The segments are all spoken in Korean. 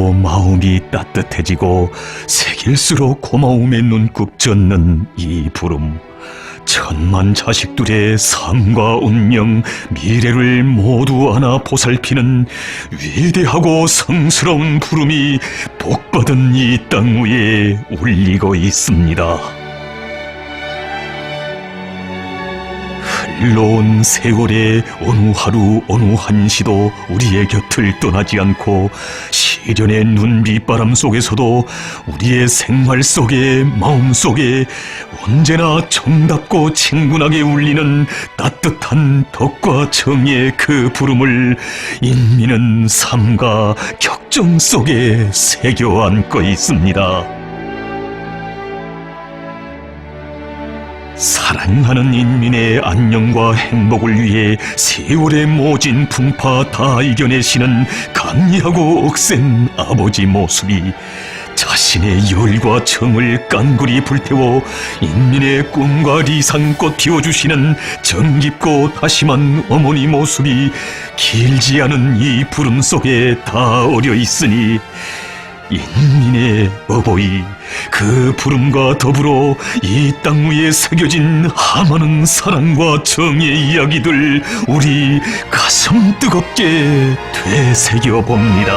들을수록 마음이 따뜻해지고 새길수록 고마움에 눈곱 젖는 이 부름. 천만 자식들의 삶과 운명, 미래를 모두 안아 보살피는 위대하고 성스러운 부름이 복받은 이 땅 위에 울리고 있습니다. 흘러온 세월의 어느 하루 어느 한시도 우리의 곁을 떠나지 않고 시련의 눈빛바람 속에서도 우리의 생활 속에 마음 속에 언제나 정답고 친근하게 울리는 따뜻한 덕과 정의 그 부름을 인민은 삶과 격정 속에 새겨 안고 있습니다. 사랑하는 인민의 안녕과 행복을 위해 세월의 모진 풍파 다 이겨내시는 강리하고 억센 아버지 모습이 자신의 열과 정을 깡그리 불태워 인민의 꿈과 리상꽃 피워주시는 정깊고 다심한 어머니 모습이 길지 않은 이 부름 속에 다 어려 있으니 인민의 어버이, 그 부름과 더불어 이 땅 위에 새겨진 하많은 사랑과 정의 이야기들 우리 가슴 뜨겁게 되새겨봅니다.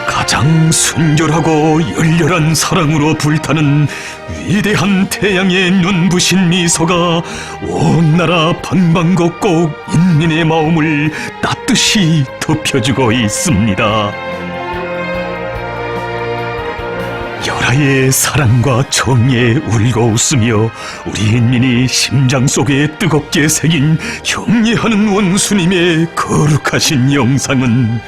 가장 순결하고 열렬한 사랑으로 불타는 위대한 태양의 눈부신 미소가 온 나라 방방곡곡 인민의 마음을 따뜻이 덮여주고 있습니다. 열하의 사랑과 정의에 울고 웃으며 우리 인민이 심장 속에 뜨겁게 새긴 형례하는 원수님의 거룩하신 영상은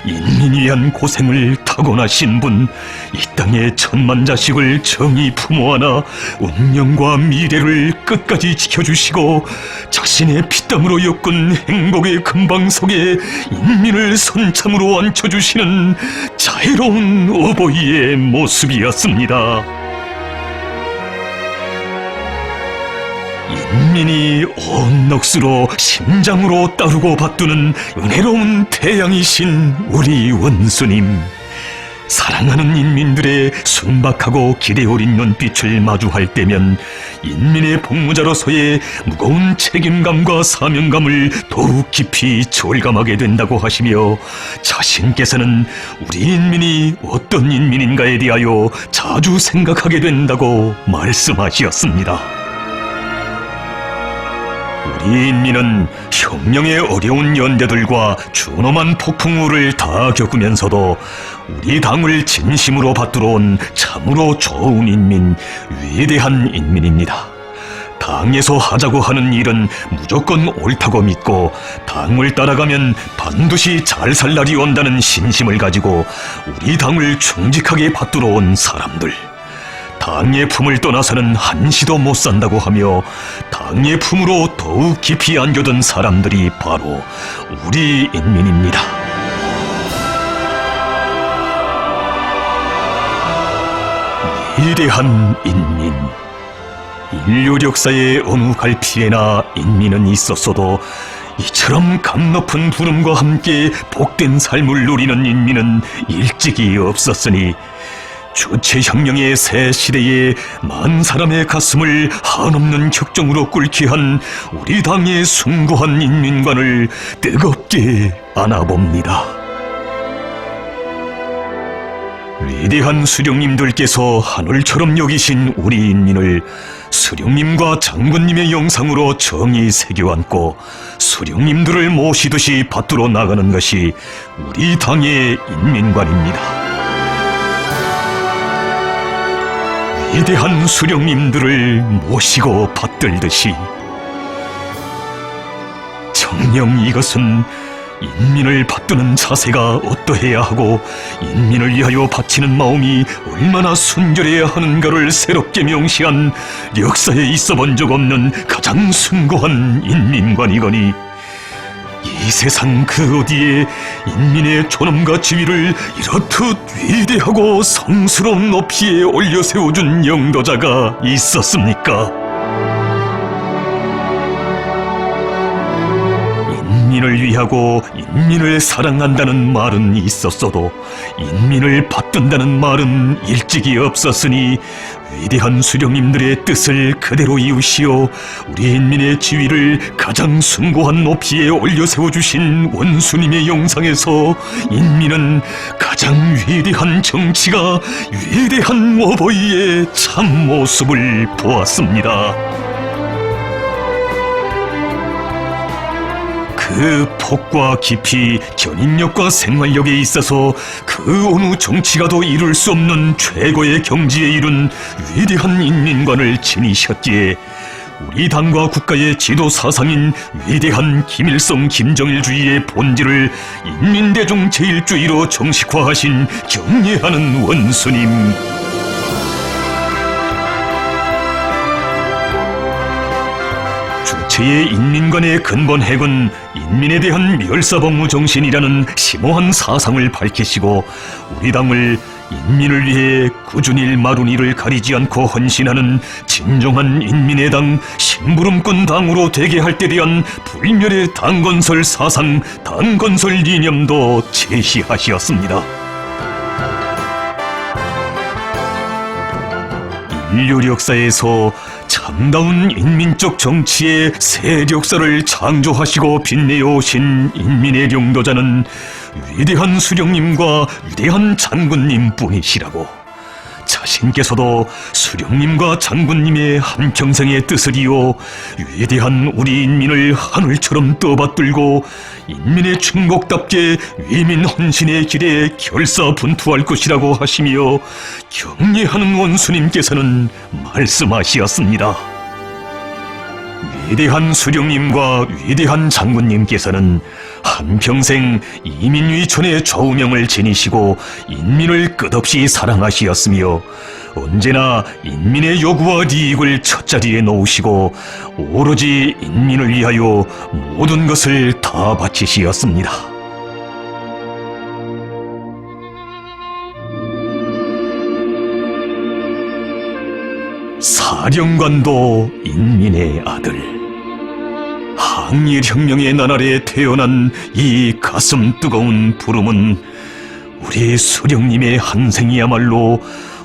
인민 위한 고생을 타고나신 분, 이 땅의 천만 자식을 정의 품어 안아 운명과 미래를 끝까지 지켜주시고 자신의 피땀으로 엮은 행복의 금방 속에 인민을 선참으로 앉혀주시는 자애로운 어버이의 모습이었습니다. 인민이 온 넋으로 심장으로 따르고 받드는 은혜로운 태양이신 우리 원수님, 사랑하는 인민들의 순박하고 기대 어린 눈빛을 마주할 때면 인민의 복무자로서의 무거운 책임감과 사명감을 더욱 깊이 절감하게 된다고 하시며 자신께서는 우리 인민이 어떤 인민인가에 대하여 자주 생각하게 된다고 말씀하셨습니다. 우리 인민은 혁명의 어려운 연대들과 준엄한 폭풍우를 다 겪으면서도 우리 당을 진심으로 받들어 온 참으로 좋은 인민, 위대한 인민입니다. 당에서 하자고 하는 일은 무조건 옳다고 믿고 당을 따라가면 반드시 잘 살 날이 온다는 신심을 가지고 우리 당을 충직하게 받들어 온 사람들, 당의 품을 떠나서는 한시도 못 산다고 하며 당의 품으로 더욱 깊이 안겨든 사람들이 바로 우리 인민입니다. 위대한 인민, 인류 역사의 어느 갈피에나 인민은 있었어도 이처럼 감높은 부름과 함께 복된 삶을 누리는 인민은 일찍이 없었으니 주체혁명의 새 시대에 만 사람의 가슴을 한없는 격정으로 꿇게 한 우리 당의 숭고한 인민관을 뜨겁게 안아봅니다. 위대한 수령님들께서 하늘처럼 여기신 우리 인민을 수령님과 장군님의 영상으로 정의 새겨안고 수령님들을 모시듯이 받들어 나가는 것이 우리 당의 인민관입니다. 위대한 수령님들을 모시고 받들듯이 정녕 이것은 인민을 받드는 자세가 어떠해야 하고 인민을 위하여 바치는 마음이 얼마나 순결해야 하는가를 새롭게 명시한 역사에 있어 본 적 없는 가장 숭고한 인민관이거니 이 세상 그 어디에 인민의 존엄과 지위를 이렇듯 위대하고 성스러운 높이에 올려 세워준 영도자가 있었습니까? 인민을 위하고 인민을 사랑한다는 말은 있었어도 인민을 받든다는 말은 일찍이 없었으니 위대한 수령님들의 뜻을 그대로 이으시어 우리 인민의 지위를 가장 숭고한 높이에 올려 세워주신 원수님의 영상에서 인민은 가장 위대한 정치가 위대한 어버이의 참모습을 보았습니다. 그 폭과 깊이, 견인력과 생활력에 있어서 그 어느 정치가도 이룰 수 없는 최고의 경지에 이른 위대한 인민관을 지니셨기에 우리 당과 국가의 지도 사상인 위대한 김일성 김정일주의의 본질을 인민대중 제일주의로 정식화하신 경례하는 원수님, 주체의 인민관의 근본 핵은 인민에 대한 멸사범무 정신이라는 심오한 사상을 밝히시고 우리 당을 인민을 위해 꾸준히 마루니를 가리지 않고 헌신하는 진정한 인민의 당 심부름꾼 당으로 되게 할 때 대한 불멸의 당건설 사상, 당건설 이념도 제시하시었습니다. 인류 역사에서 참다운 인민적 정치의 새 역사를 창조하시고 빛내어 오신 인민의 영도자는 위대한 수령님과 위대한 장군님 뿐이시라고, 자신께서도 수령님과 장군님의 한평생의 뜻을 이어 위대한 우리 인민을 하늘처럼 떠받들고 인민의 충복답게 위민 헌신의 길에 결사분투할 것이라고 하시며 경례하는 원수님께서는 말씀하시었습니다. 위대한 수령님과 위대한 장군님께서는 한평생 이민위촌의 좌우명을 지니시고 인민을 끝없이 사랑하시었으며 언제나 인민의 요구와 이익을 첫자리에 놓으시고 오로지 인민을 위하여 모든 것을 다 바치시었습니다. 사령관도 인민의 아들, 항일혁명의 나날에 태어난 이 가슴 뜨거운 부름은 우리 수령님의 한생이야말로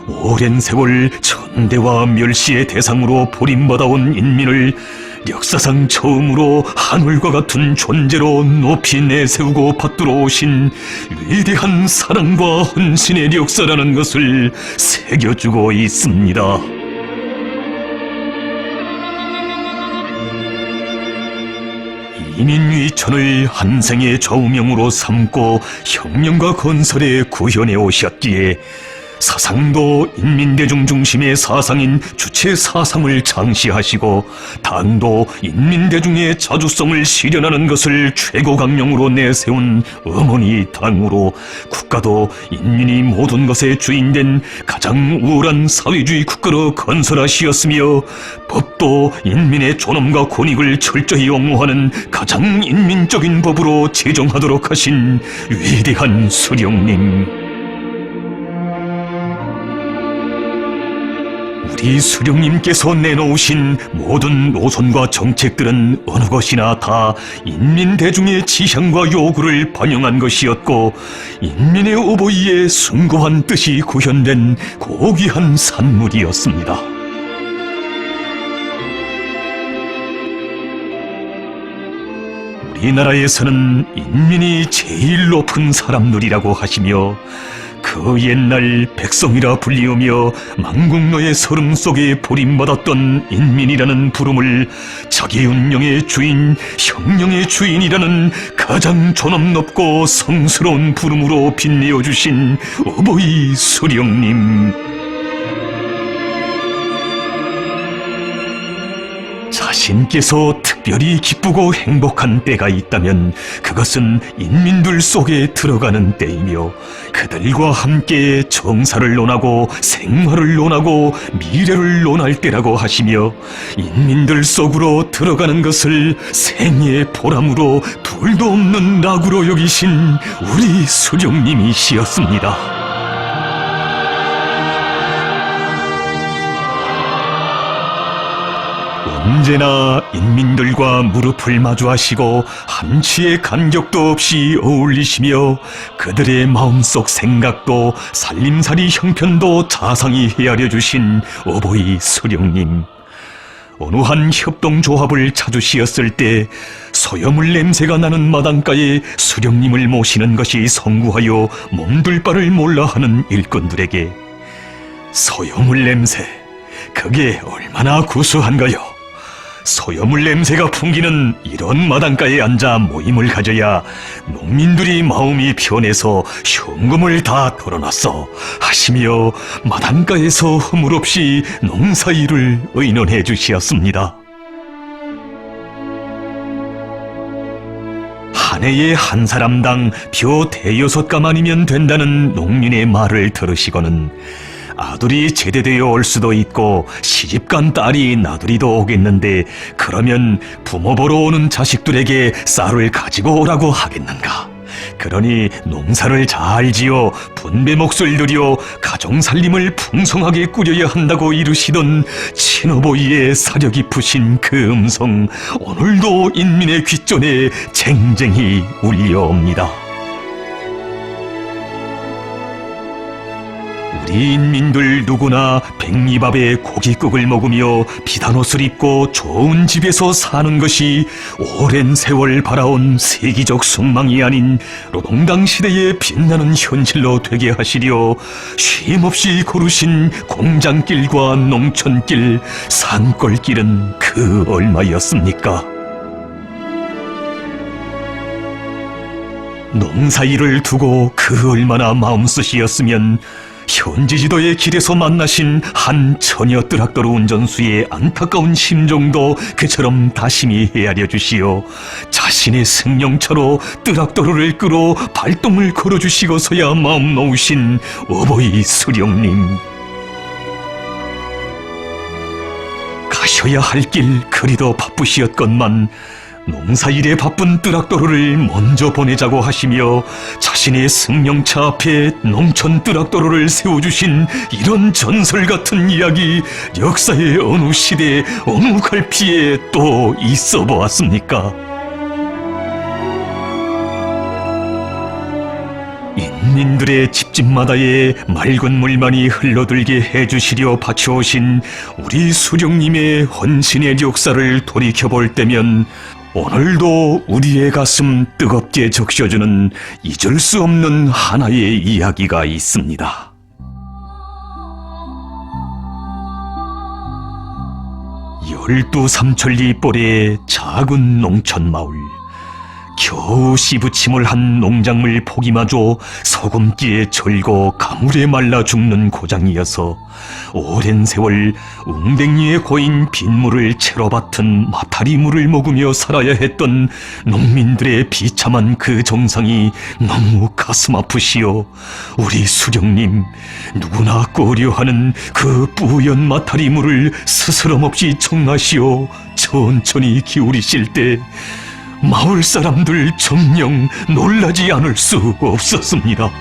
오랜 세월 천대와 멸시의 대상으로 버림받아온 인민을 역사상 처음으로 하늘과 같은 존재로 높이 내세우고 받들어 오신 위대한 사랑과 헌신의 역사라는 것을 새겨주고 있습니다. 이민위천을 한생의 좌우명으로 삼고 혁명과 건설에 구현해 오셨기에 사상도 인민대중 중심의 사상인 주체 사상을 창시하시고 당도 인민대중의 자주성을 실현하는 것을 최고 강령으로 내세운 어머니 당으로 국가도 인민이 모든 것의 주인된 가장 우월한 사회주의 국가로 건설하시었으며 법도 인민의 존엄과 권익을 철저히 옹호하는 가장 인민적인 법으로 제정하도록 하신 위대한 수령님, 우리 수령님께서 내놓으신 모든 노선과 정책들은 어느 것이나 다 인민대중의 지향과 요구를 반영한 것이었고 인민의 어버이의 숭고한 뜻이 구현된 고귀한 산물이었습니다. 우리나라에서는 인민이 제일 높은 사람들이라고 하시며 그 옛날 백성이라 불리우며 망국노의 서름 속에 버림받았던 인민이라는 부름을 자기 운명의 주인, 혁명의 주인이라는 가장 존엄 높고 성스러운 부름으로 빛내어 주신 어버이 수령님, 자신께서 특별히 기쁘고 행복한 때가 있다면 그것은 인민들 속에 들어가는 때이며 그들과 함께 정사를 논하고 생활을 논하고 미래를 논할 때라고 하시며 인민들 속으로 들어가는 것을 생애의 보람으로 둘도 없는 낙으로 여기신 우리 수령님이시였습니다. 언제나 인민들과 무릎을 마주하시고 한치의 간격도 없이 어울리시며 그들의 마음속 생각도 살림살이 형편도 자상히 헤아려 주신 어버이 수령님. 어느 한 협동조합을 찾으시었을 때 소여물 냄새가 나는 마당가에 수령님을 모시는 것이 성구하여 몸둘 바를 몰라 하는 일꾼들에게 소여물 냄새, 그게 얼마나 구수한가요? 소여물 냄새가 풍기는 이런 마당가에 앉아 모임을 가져야 농민들이 마음이 편해서 현금을 다 털어놨어 하시며 마당가에서 허물없이 농사일을 의논해 주시었습니다. 한 해에 한 사람당 벼 대여섯 가만이면 된다는 농민의 말을 들으시고는 아들이 제대되어 올 수도 있고 시집간 딸이 나들이도 오겠는데 그러면 부모 보러 오는 자식들에게 쌀을 가지고 오라고 하겠는가? 그러니 농사를 잘 지어 분배 몫을 들여 가정살림을 풍성하게 꾸려야 한다고 이르시던 친어버이의 사려 깊으신 그 음성, 오늘도 인민의 귓전에 쟁쟁히 울려옵니다. 우리 인민들 누구나 백리밥에 고깃국을 먹으며 비단옷을 입고 좋은 집에서 사는 것이 오랜 세월 바라온 세기적 숙망이 아닌 노동당 시대의 빛나는 현실로 되게 하시려 쉼없이 걸으신 공장길과 농촌길, 산골길은 그 얼마였습니까? 농사일을 두고 그 얼마나 마음쓰시었으면 현지 지도의 길에서 만나신 한 처녀 뜨락도르 운전수의 안타까운 심정도 그처럼 다심히 헤아려 주시어 자신의 승용차로 뜨락도르를 끌어 발동을 걸어주시고서야 마음 놓으신 어버이 수령님. 가셔야 할 길 그리도 바쁘시었건만 농사일에 바쁜 뜨락도로를 먼저 보내자고 하시며 자신의 승용차 앞에 농촌 뜨락도로를 세워주신 이런 전설 같은 이야기 역사의 어느 시대 어느 갈피에 또 있어 보았습니까? 인민들의 집집마다에 맑은 물만이 흘러들게 해주시려 바쳐오신 우리 수령님의 헌신의 역사를 돌이켜볼 때면 오늘도 우리의 가슴 뜨겁게 적셔주는 잊을 수 없는 하나의 이야기가 있습니다. 열두 삼천리 뻘의 작은 농촌 마을. 겨우 씨부침을 한 농작물 포기마저 소금기에 절고 가물에 말라 죽는 고장이어서 오랜 세월 웅댕이에 고인 빗물을 채로 받은 마타리물을 먹으며 살아야 했던 농민들의 비참한 그 정상이 너무 가슴 아프시오. 우리 수령님, 누구나 꺼려하는 그 뿌연 마타리물을 스스럼 없이 청하시어 천천히 기울이실 때 마을 사람들 정녕 놀라지 않을 수 없었습니다.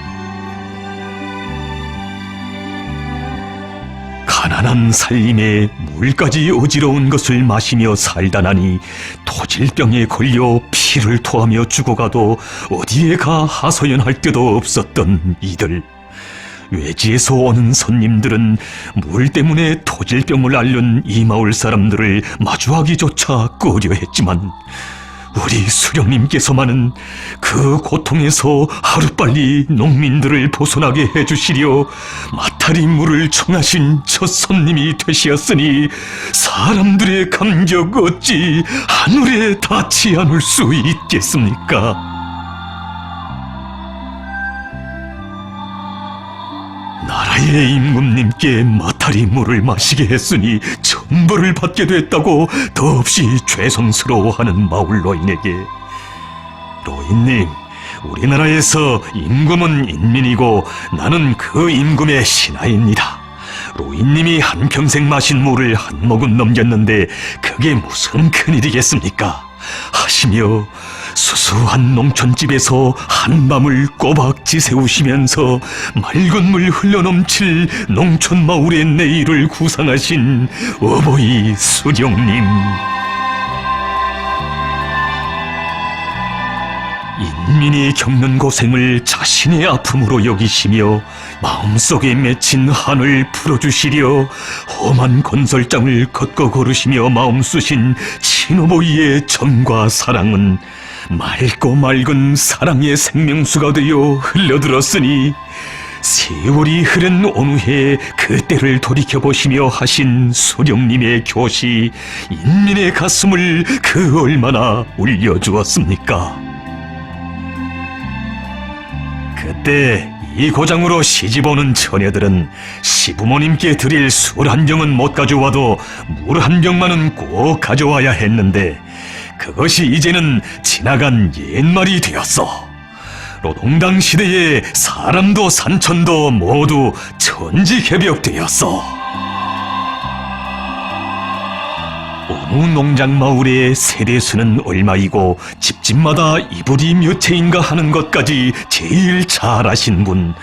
가난한 살림에 물까지 어지러운 것을 마시며 살다 나니 토질병에 걸려 피를 토하며 죽어가도 어디에 가 하소연할 데도 없었던 이들. 외지에서 오는 손님들은 물 때문에 토질병을 앓는 이 마을 사람들을 마주하기조차 꺼려했지만 우리 수령님께서만은 그 고통에서 하루빨리 농민들을 벗어나게 해주시려 마타리 물을 청하신 첫 손님이 되시었으니 사람들의 감격 어찌 하늘에 닿지 않을 수 있겠습니까? 나라의 임금님께 마타리 물을 마시게 했으니 천벌을 받게 됐다고 더없이 죄송스러워하는 마을로인에게 로인님, 우리나라에서 임금은 인민이고 나는 그 임금의 신하입니다. 로인님이 한평생 마신 물을 한 모금 넘겼는데 그게 무슨 큰일이겠습니까? 하시며 수수한 농촌집에서 한밤을 꼬박 지새우시면서 맑은 물 흘러넘칠 농촌 마을의 내일을 구상하신 어버이 수령님. 인민이 겪는 고생을 자신의 아픔으로 여기시며 마음속에 맺힌 한을 풀어주시려 험한 건설장을 걷고 걸으시며 마음 쓰신 친어버이의 정과 사랑은 맑고 맑은 사랑의 생명수가 되어 흘러들었으니 세월이 흐른 어느 해 그때를 돌이켜보시며 하신 수령님의 교시, 인민의 가슴을 그 얼마나 울려주었습니까? 그때 이 고장으로 시집오는 처녀들은 시부모님께 드릴 술 한 병은 못 가져와도 물 한 병만은 꼭 가져와야 했는데 그것이 이제는 지나간 옛말이 되었어. 노동당 시대에 사람도 산천도 모두 천지개벽되었어. 어느 농장 마을의 세대수는 얼마이고 집집마다 이불이 몇 채인가 하는 것까지 제일 잘 아신 분,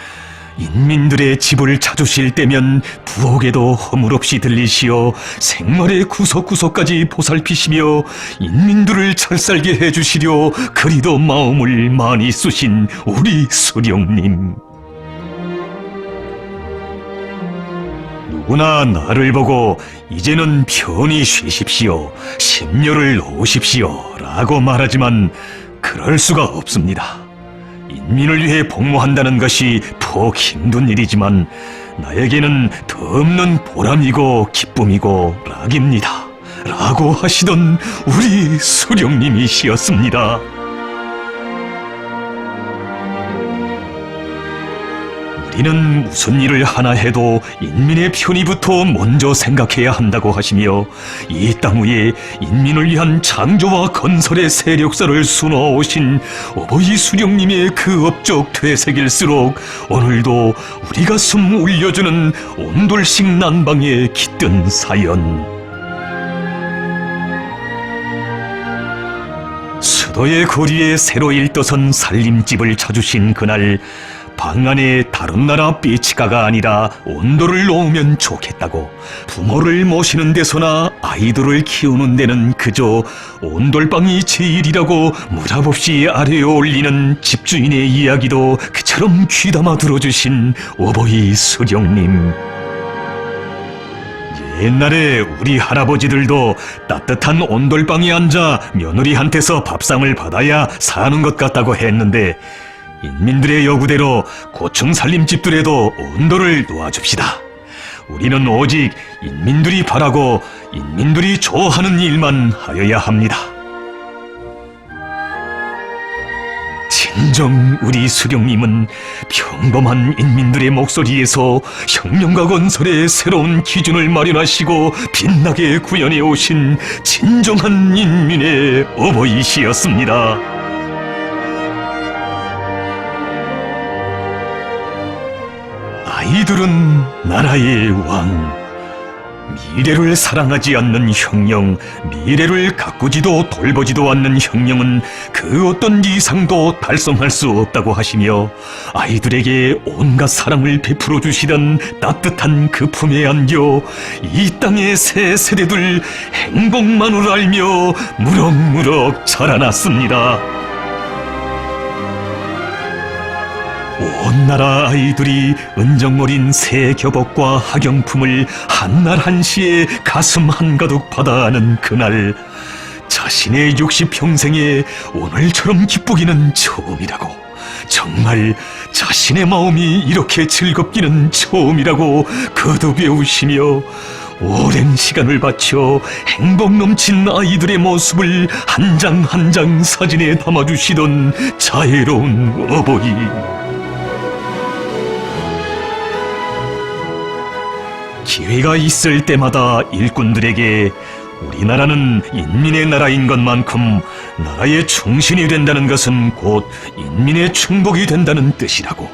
인민들의 집을 찾으실 때면 부엌에도 허물없이 들리시어 생활의 구석구석까지 보살피시며 인민들을 찰살게 해주시려 그리도 마음을 많이 쓰신 우리 수령님. 누구나 나를 보고 이제는 편히 쉬십시오, 심려를 놓으십시오 라고 말하지만 그럴 수가 없습니다. 인민을 위해 복무한다는 것이 퍽 힘든 일이지만 나에게는 더없는 보람이고 기쁨이고 락입니다 라고 하시던 우리 수령님이시였습니다. 우리는 무슨 일을 하나 해도 인민의 편의부터 먼저 생각해야 한다고 하시며 이 땅 위에 인민을 위한 창조와 건설의 세력사를 수놓으신 어버이 수령님의 그 업적 되새길수록 오늘도 우리 가슴 울려주는 온돌식 난방에 깃든 사연. 수도의 거리에 새로 일떠선 살림집을 찾으신 그날, 방 안에 다른 나라 삐치가가 아니라 온돌을 놓으면 좋겠다고 부모를 모시는 데서나 아이들을 키우는 데는 그저 온돌방이 제일이라고 무답없이 아래에 올리는 집주인의 이야기도 그처럼 귀담아 들어주신 어버이 수령님. 옛날에 우리 할아버지들도 따뜻한 온돌방에 앉아 며느리한테서 밥상을 받아야 사는 것 같다고 했는데 인민들의 요구대로 고층 살림집들에도 온돌을 놓아줍시다. 우리는 오직 인민들이 바라고 인민들이 좋아하는 일만 하여야 합니다. 진정 우리 수령님은 평범한 인민들의 목소리에서 혁명과 건설의 새로운 기준을 마련하시고 빛나게 구현해 오신 진정한 인민의 어버이시였습니다. 아이들은 나라의 왕. 미래를 사랑하지 않는 혁명, 미래를 가꾸지도 돌보지도 않는 혁명은 그 어떤 이상도 달성할 수 없다고 하시며 아이들에게 온갖 사랑을 베풀어 주시던 따뜻한 그 품에 안겨 이 땅의 새 세대들 행복만을 알며 무럭무럭 자라났습니다. 온 나라 아이들이 은정어린 새 교복과 학용품을 한날 한시에 가슴 한가득 받아하는 그날, 자신의 60평생에 오늘처럼 기쁘기는 처음이라고, 정말 자신의 마음이 이렇게 즐겁기는 처음이라고 거듭배우시며 오랜 시간을 바쳐 행복 넘친 아이들의 모습을 한 장 한 장 사진에 담아주시던 자애로운 어버이. 기회가 있을 때마다 일꾼들에게 우리나라는 인민의 나라인 것만큼 나라의 충신이 된다는 것은 곧 인민의 충복이 된다는 뜻이라고,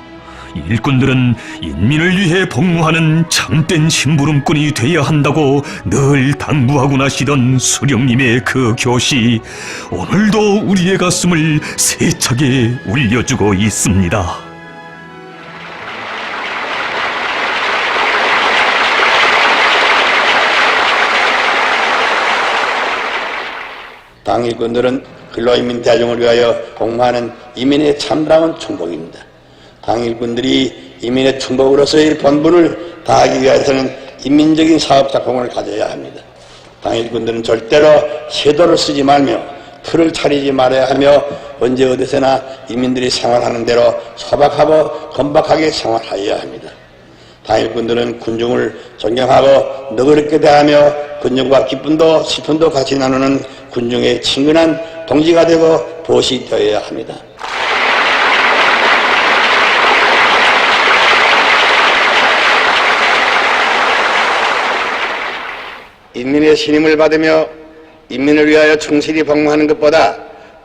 일꾼들은 인민을 위해 복무하는 참된 심부름꾼이 돼야 한다고 늘 당부하고 나시던 수령님의 그 교시, 오늘도 우리의 가슴을 세차게 울려주고 있습니다. 당일꾼들은 근로인민 대중을 위하여 복무하는 이민의 참다운 충복입니다. 당일꾼들이 이민의 충복으로서의 본분을 다하기 위해서는 인민적인 사업작품을 가져야 합니다. 당일꾼들은 절대로 세도를 쓰지 말며 틀을 차리지 말아야 하며 언제 어디서나 인민들이 생활하는 대로 소박하고 건박하게 생활하여야 합니다. 당일꾼들은 군중을 존경하고 너그럽게 대하며 군중과 기쁨도 슬픔도 같이 나누는 군중의 친근한 동지가 되고 보시 되어야 합니다. 인민의 신임을 받으며 인민을 위하여 충실히 복무하는 것보다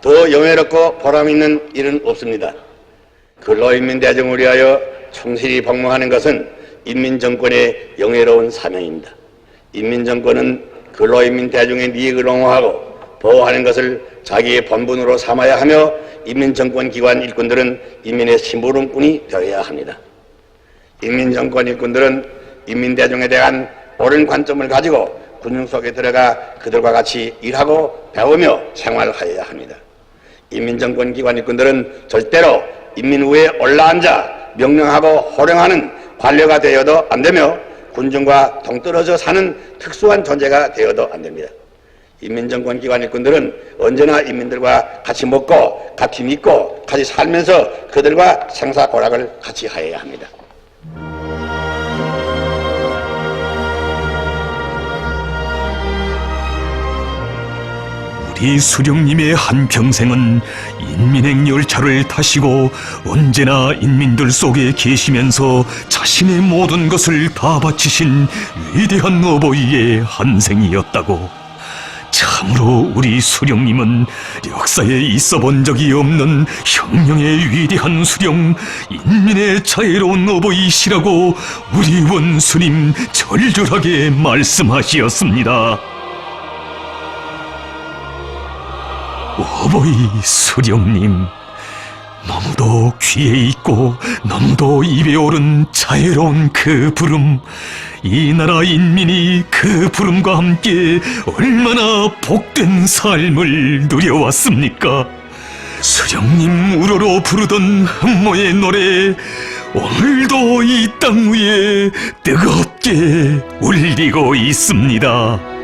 더 영예롭고 보람있는 일은 없습니다. 근로인민 대중을 위하여 충실히 복무하는 것은 인민정권의 영예로운 사명입니다. 인민정권은 근로인민 대중의利益을 옹호하고 보호하는 것을 자기의 본분으로 삼아야 하며, 인민정권 기관 일꾼들은 인민의 심부름꾼이 되어야 합니다. 인민정권 일꾼들은 인민대중에 대한 옳은 관점을 가지고 군중 속에 들어가 그들과 같이 일하고 배우며 생활하여야 합니다. 인민정권 기관 일꾼들은 절대로 인민 위에 올라앉아 명령하고 호령하는 관료가 되어도 안되며 군중과 동떨어져 사는 특수한 존재가 되어도 안됩니다. 인민정권 기관 일꾼들은 언제나 인민들과 같이 먹고 같이 믿고 같이 살면서 그들과 생사고락을 같이 하여야 합니다. 우리 수령님의 한평생은 인민행 열차를 타시고 언제나 인민들 속에 계시면서 자신의 모든 것을 다 바치신 위대한 어버이의 한생이었다고. 참으로 우리 수령님은 역사에 있어 본 적이 없는 혁명의 위대한 수령, 인민의 자애로운 어버이시라고 우리 원수님 절절하게 말씀하시었습니다. 어버이 수령님, 너무도 귀에 있고 너무도 입에 오른 자애로운 그 부름, 이 나라 인민이 그 부름과 함께 얼마나 복된 삶을 누려왔습니까? 수령님 우러러 부르던 흠모의 노래, 오늘도 이 땅 위에 뜨겁게 울리고 있습니다.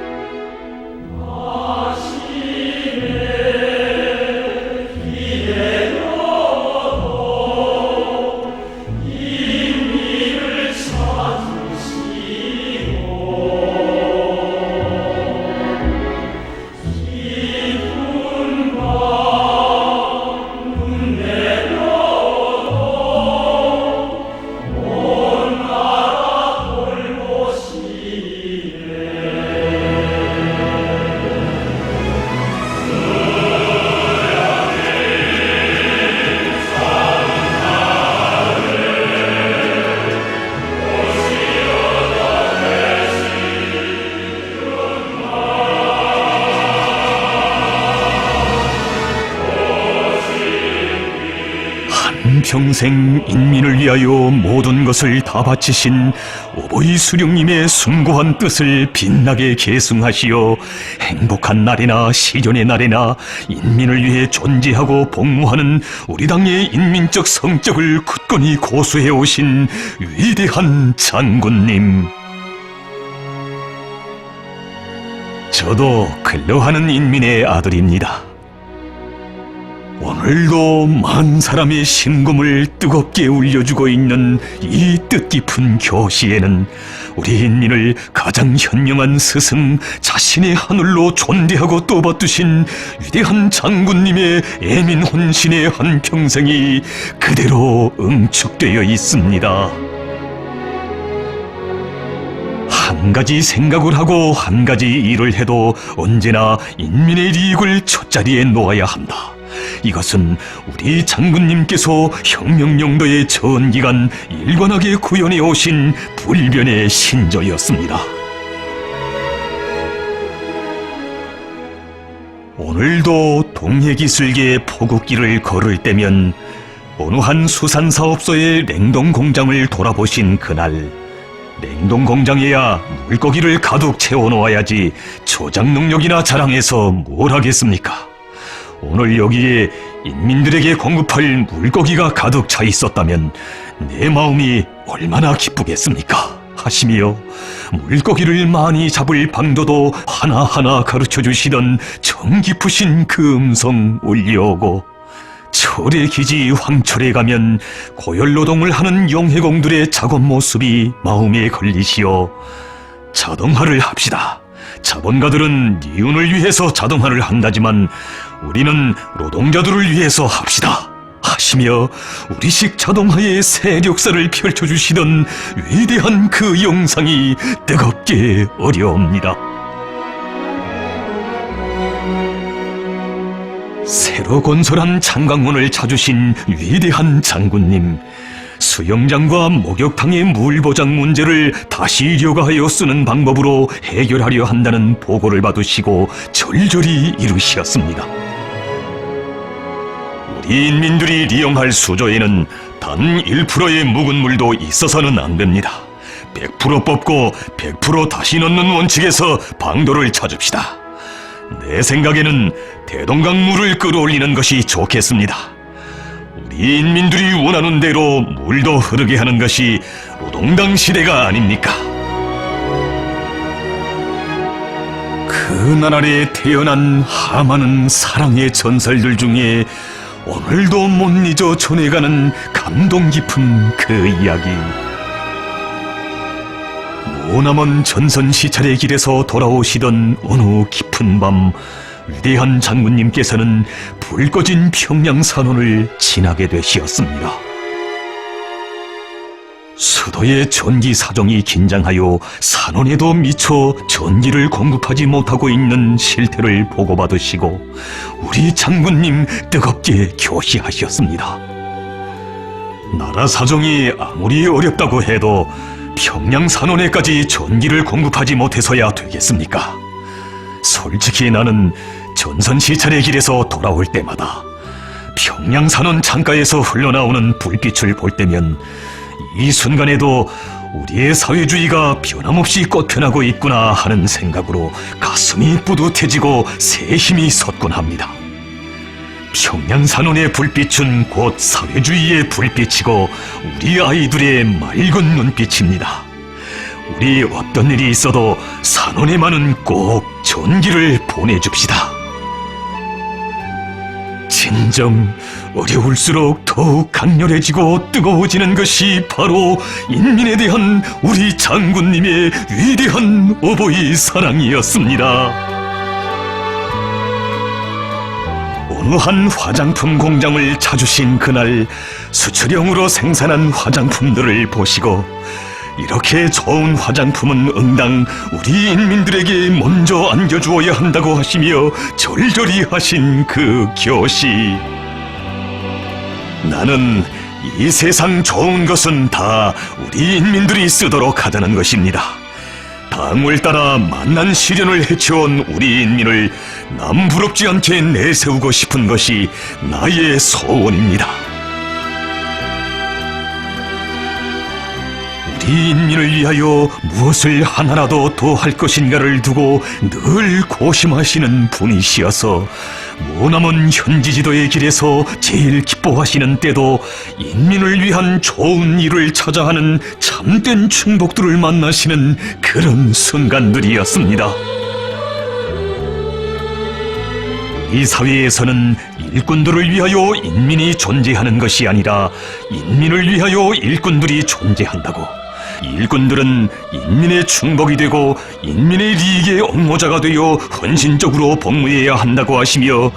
평생 인민을 위하여 모든 것을 다 바치신 어버이 수령님의 숭고한 뜻을 빛나게 계승하시어 행복한 날이나 시련의 날에나 인민을 위해 존재하고 복무하는 우리 당의 인민적 성격을 굳건히 고수해 오신 위대한 장군님. 저도 근로하는 인민의 아들입니다. 오늘도 만 사람의 심금을 뜨겁게 울려주고 있는 이 뜻깊은 교시에는 우리 인민을 가장 현명한 스승, 자신의 하늘로 존대하고 떠받드신 위대한 장군님의 애민 혼신의 한평생이 그대로 응축되어 있습니다. 한 가지 생각을 하고 한 가지 일을 해도 언제나 인민의利益을 첫자리에 놓아야 한다. 이것은 우리 장군님께서 혁명영도의 전기간 일관하게 구현해 오신 불변의 신조였습니다. 오늘도 동해기슭의 포국길을 걸을 때면 어느 한 수산사업소의 냉동공장을 돌아보신 그날, 냉동공장에야 물고기를 가득 채워놓아야지 조작 능력이나 자랑해서 뭘 하겠습니까? 오늘 여기에 인민들에게 공급할 물고기가 가득 차 있었다면 내 마음이 얼마나 기쁘겠습니까? 하시며 물고기를 많이 잡을 방도도 하나하나 가르쳐주시던 정 깊으신 그 음성 울려오고, 철의 기지 황철에 가면 고열노동을 하는 용해공들의 작업 모습이 마음에 걸리시어 자동화를 합시다. 자본가들은 니은을 위해서 자동화를 한다지만 우리는 노동자들을 위해서 합시다. 하시며 우리식 자동화의 새 역사를 펼쳐주시던 위대한 그 영상이 뜨겁게 어려옵니다. 새로 건설한 창강문을 찾으신 위대한 장군님, 수영장과 목욕탕의 물 보장 문제를 다시 료가하여 쓰는 방법으로 해결하려 한다는 보고를 받으시고 절절히 이루시었습니다. 우리 인민들이 이용할 수조에는 단 1%의 묵은 물도 있어서는 안 됩니다. 100% 뽑고 100% 다시 넣는 원칙에서 방도를 찾읍시다. 내 생각에는 대동강 물을 끌어올리는 것이 좋겠습니다. 우리 인민들이 원하는 대로 물도 흐르게 하는 것이 노동당 시대가 아닙니까? 그 나날에 태어난 하많은 사랑의 전설들 중에 오늘도 못 잊어 전해가는 감동 깊은 그 이야기. 머나먼 전선시찰의 길에서 돌아오시던 어느 깊은 밤, 위대한 장군님께서는 불 꺼진 평양산원을 지나게 되시었습니다. 수도의 전기 사정이 긴장하여 산원에도 미처 전기를 공급하지 못하고 있는 실태를 보고받으시고 우리 장군님 뜨겁게 교시하셨습니다. 나라 사정이 아무리 어렵다고 해도 평양산원에까지 전기를 공급하지 못해서야 되겠습니까? 솔직히 나는 전선시찰의 길에서 돌아올 때마다 평양산원 창가에서 흘러나오는 불빛을 볼 때면 이 순간에도 우리의 사회주의가 변함없이 꽃펴나고 있구나 하는 생각으로 가슴이 뿌듯해지고 새 힘이 솟곤 합니다. 평양산원의 불빛은 곧 사회주의의 불빛이고 우리 아이들의 맑은 눈빛입니다. 우리 어떤 일이 있어도 산원에만은 꼭 전기를 보내줍시다. 진정 어려울수록 더욱 강렬해지고 뜨거워지는 것이 바로 인민에 대한 우리 장군님의 위대한 어버이 사랑이었습니다. 어느 한 화장품 공장을 찾으신 그날, 수출형으로 생산한 화장품들을 보시고 이렇게 좋은 화장품은 응당 우리 인민들에게 먼저 안겨주어야 한다고 하시며 절절히 하신 그 교시. 나는 이 세상 좋은 것은 다 우리 인민들이 쓰도록 하자는 것입니다. 당을 따라 만난 시련을 헤쳐온 우리 인민을 남부럽지 않게 내세우고 싶은 것이 나의 소원입니다. 우리 인민을 위하여 무엇을 하나라도 더 할 것인가를 두고 늘 고심하시는 분이시어서 머나먼 현지지도의 길에서 제일 기뻐하시는 때도 인민을 위한 좋은 일을 찾아 하는 참된 충복들을 만나시는 그런 순간들이었습니다. 이 사회에서는 일꾼들을 위하여 인민이 존재하는 것이 아니라 인민을 위하여 일꾼들이 존재한다고, 일꾼들은 인민의 충복이 되고 인민의利益의 옹호자가 되어 헌신적으로 복무해야 한다고 하시며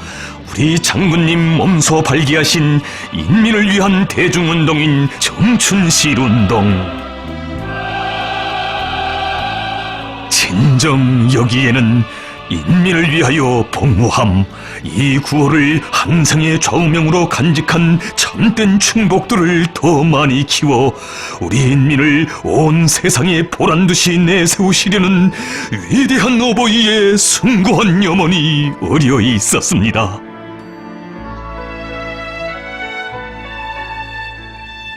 우리 장군님 몸소 발기하신 인민을 위한 대중운동인 청춘실운동, 진정 여기에는 인민을 위하여 복무함, 이 구호를 한상의 좌우명으로 간직한 참된 충복들을 더 많이 키워 우리 인민을 온 세상에 보란듯이 내세우시려는 위대한 어버이의 숭고한 염원이 어려 있었습니다.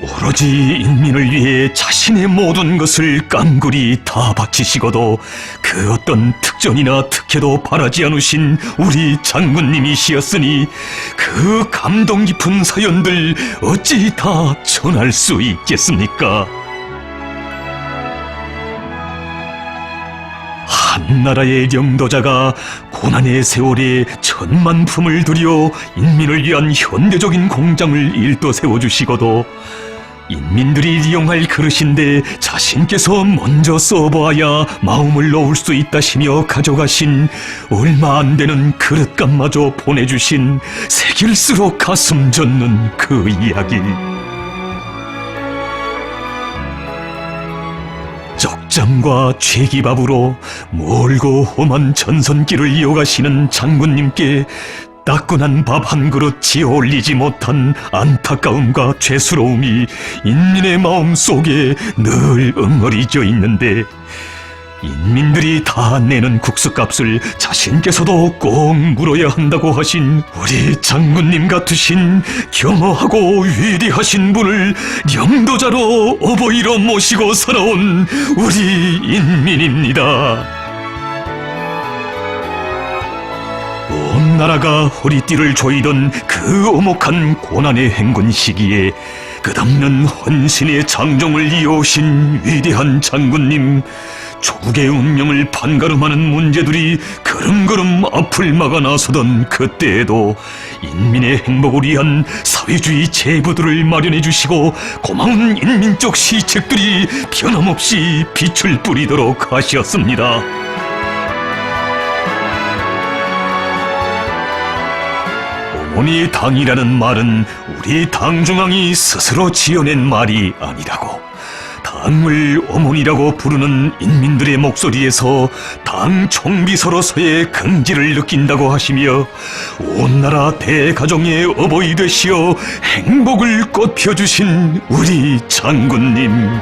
오로지 인민을 위해 자신의 모든 것을 깡그리 다 바치시고도 그 어떤 특전이나 특혜도 바라지 않으신 우리 장군님이시였으니 그 감동 깊은 사연들 어찌 다 전할 수 있겠습니까? 한나라의 영도자가 고난의 세월에 천만 품을 들여 인민을 위한 현대적인 공장을 일도 세워주시고도 인민들이 이용할 그릇인데 자신께서 먼저 써보아야 마음을 놓을 수 있다시며 가져가신 얼마 안 되는 그릇값마저 보내주신 새길수록 가슴 젖는 그 이야기. 적잠과 죄기밥으로 멀고 험한 전선길을 이어가시는 장군님께 따끈한 밥 한 그릇 지어 올리지 못한 안타까움과 죄스러움이 인민의 마음 속에 늘 엉어리져 있는데 인민들이 다 내는 국수값을 자신께서도 꼭 물어야 한다고 하신 우리 장군님 같으신 겸허하고 위대하신 분을 영도자로 어버이로 모시고 살아온 우리 인민입니다. 온 나라가 허리띠를 조이던 그 오목한 고난의 행군 시기에 끝없는 헌신의 장정을 이어오신 위대한 장군님, 조국의 운명을 판가름하는 문제들이 걸음걸음 앞을 막아 나서던 그때에도 인민의 행복을 위한 사회주의 제도들을 마련해 주시고 고마운 인민적 시책들이 변함없이 빛을 뿌리도록 하셨습니다. 어머니 당이라는 말은 우리 당중앙이 스스로 지어낸 말이 아니라고, 당을 어머니라고 부르는 인민들의 목소리에서 당 총비서로서의 긍지를 느낀다고 하시며 온 나라 대가정의 어버이 되시어 행복을 꽃펴주신 우리 장군님,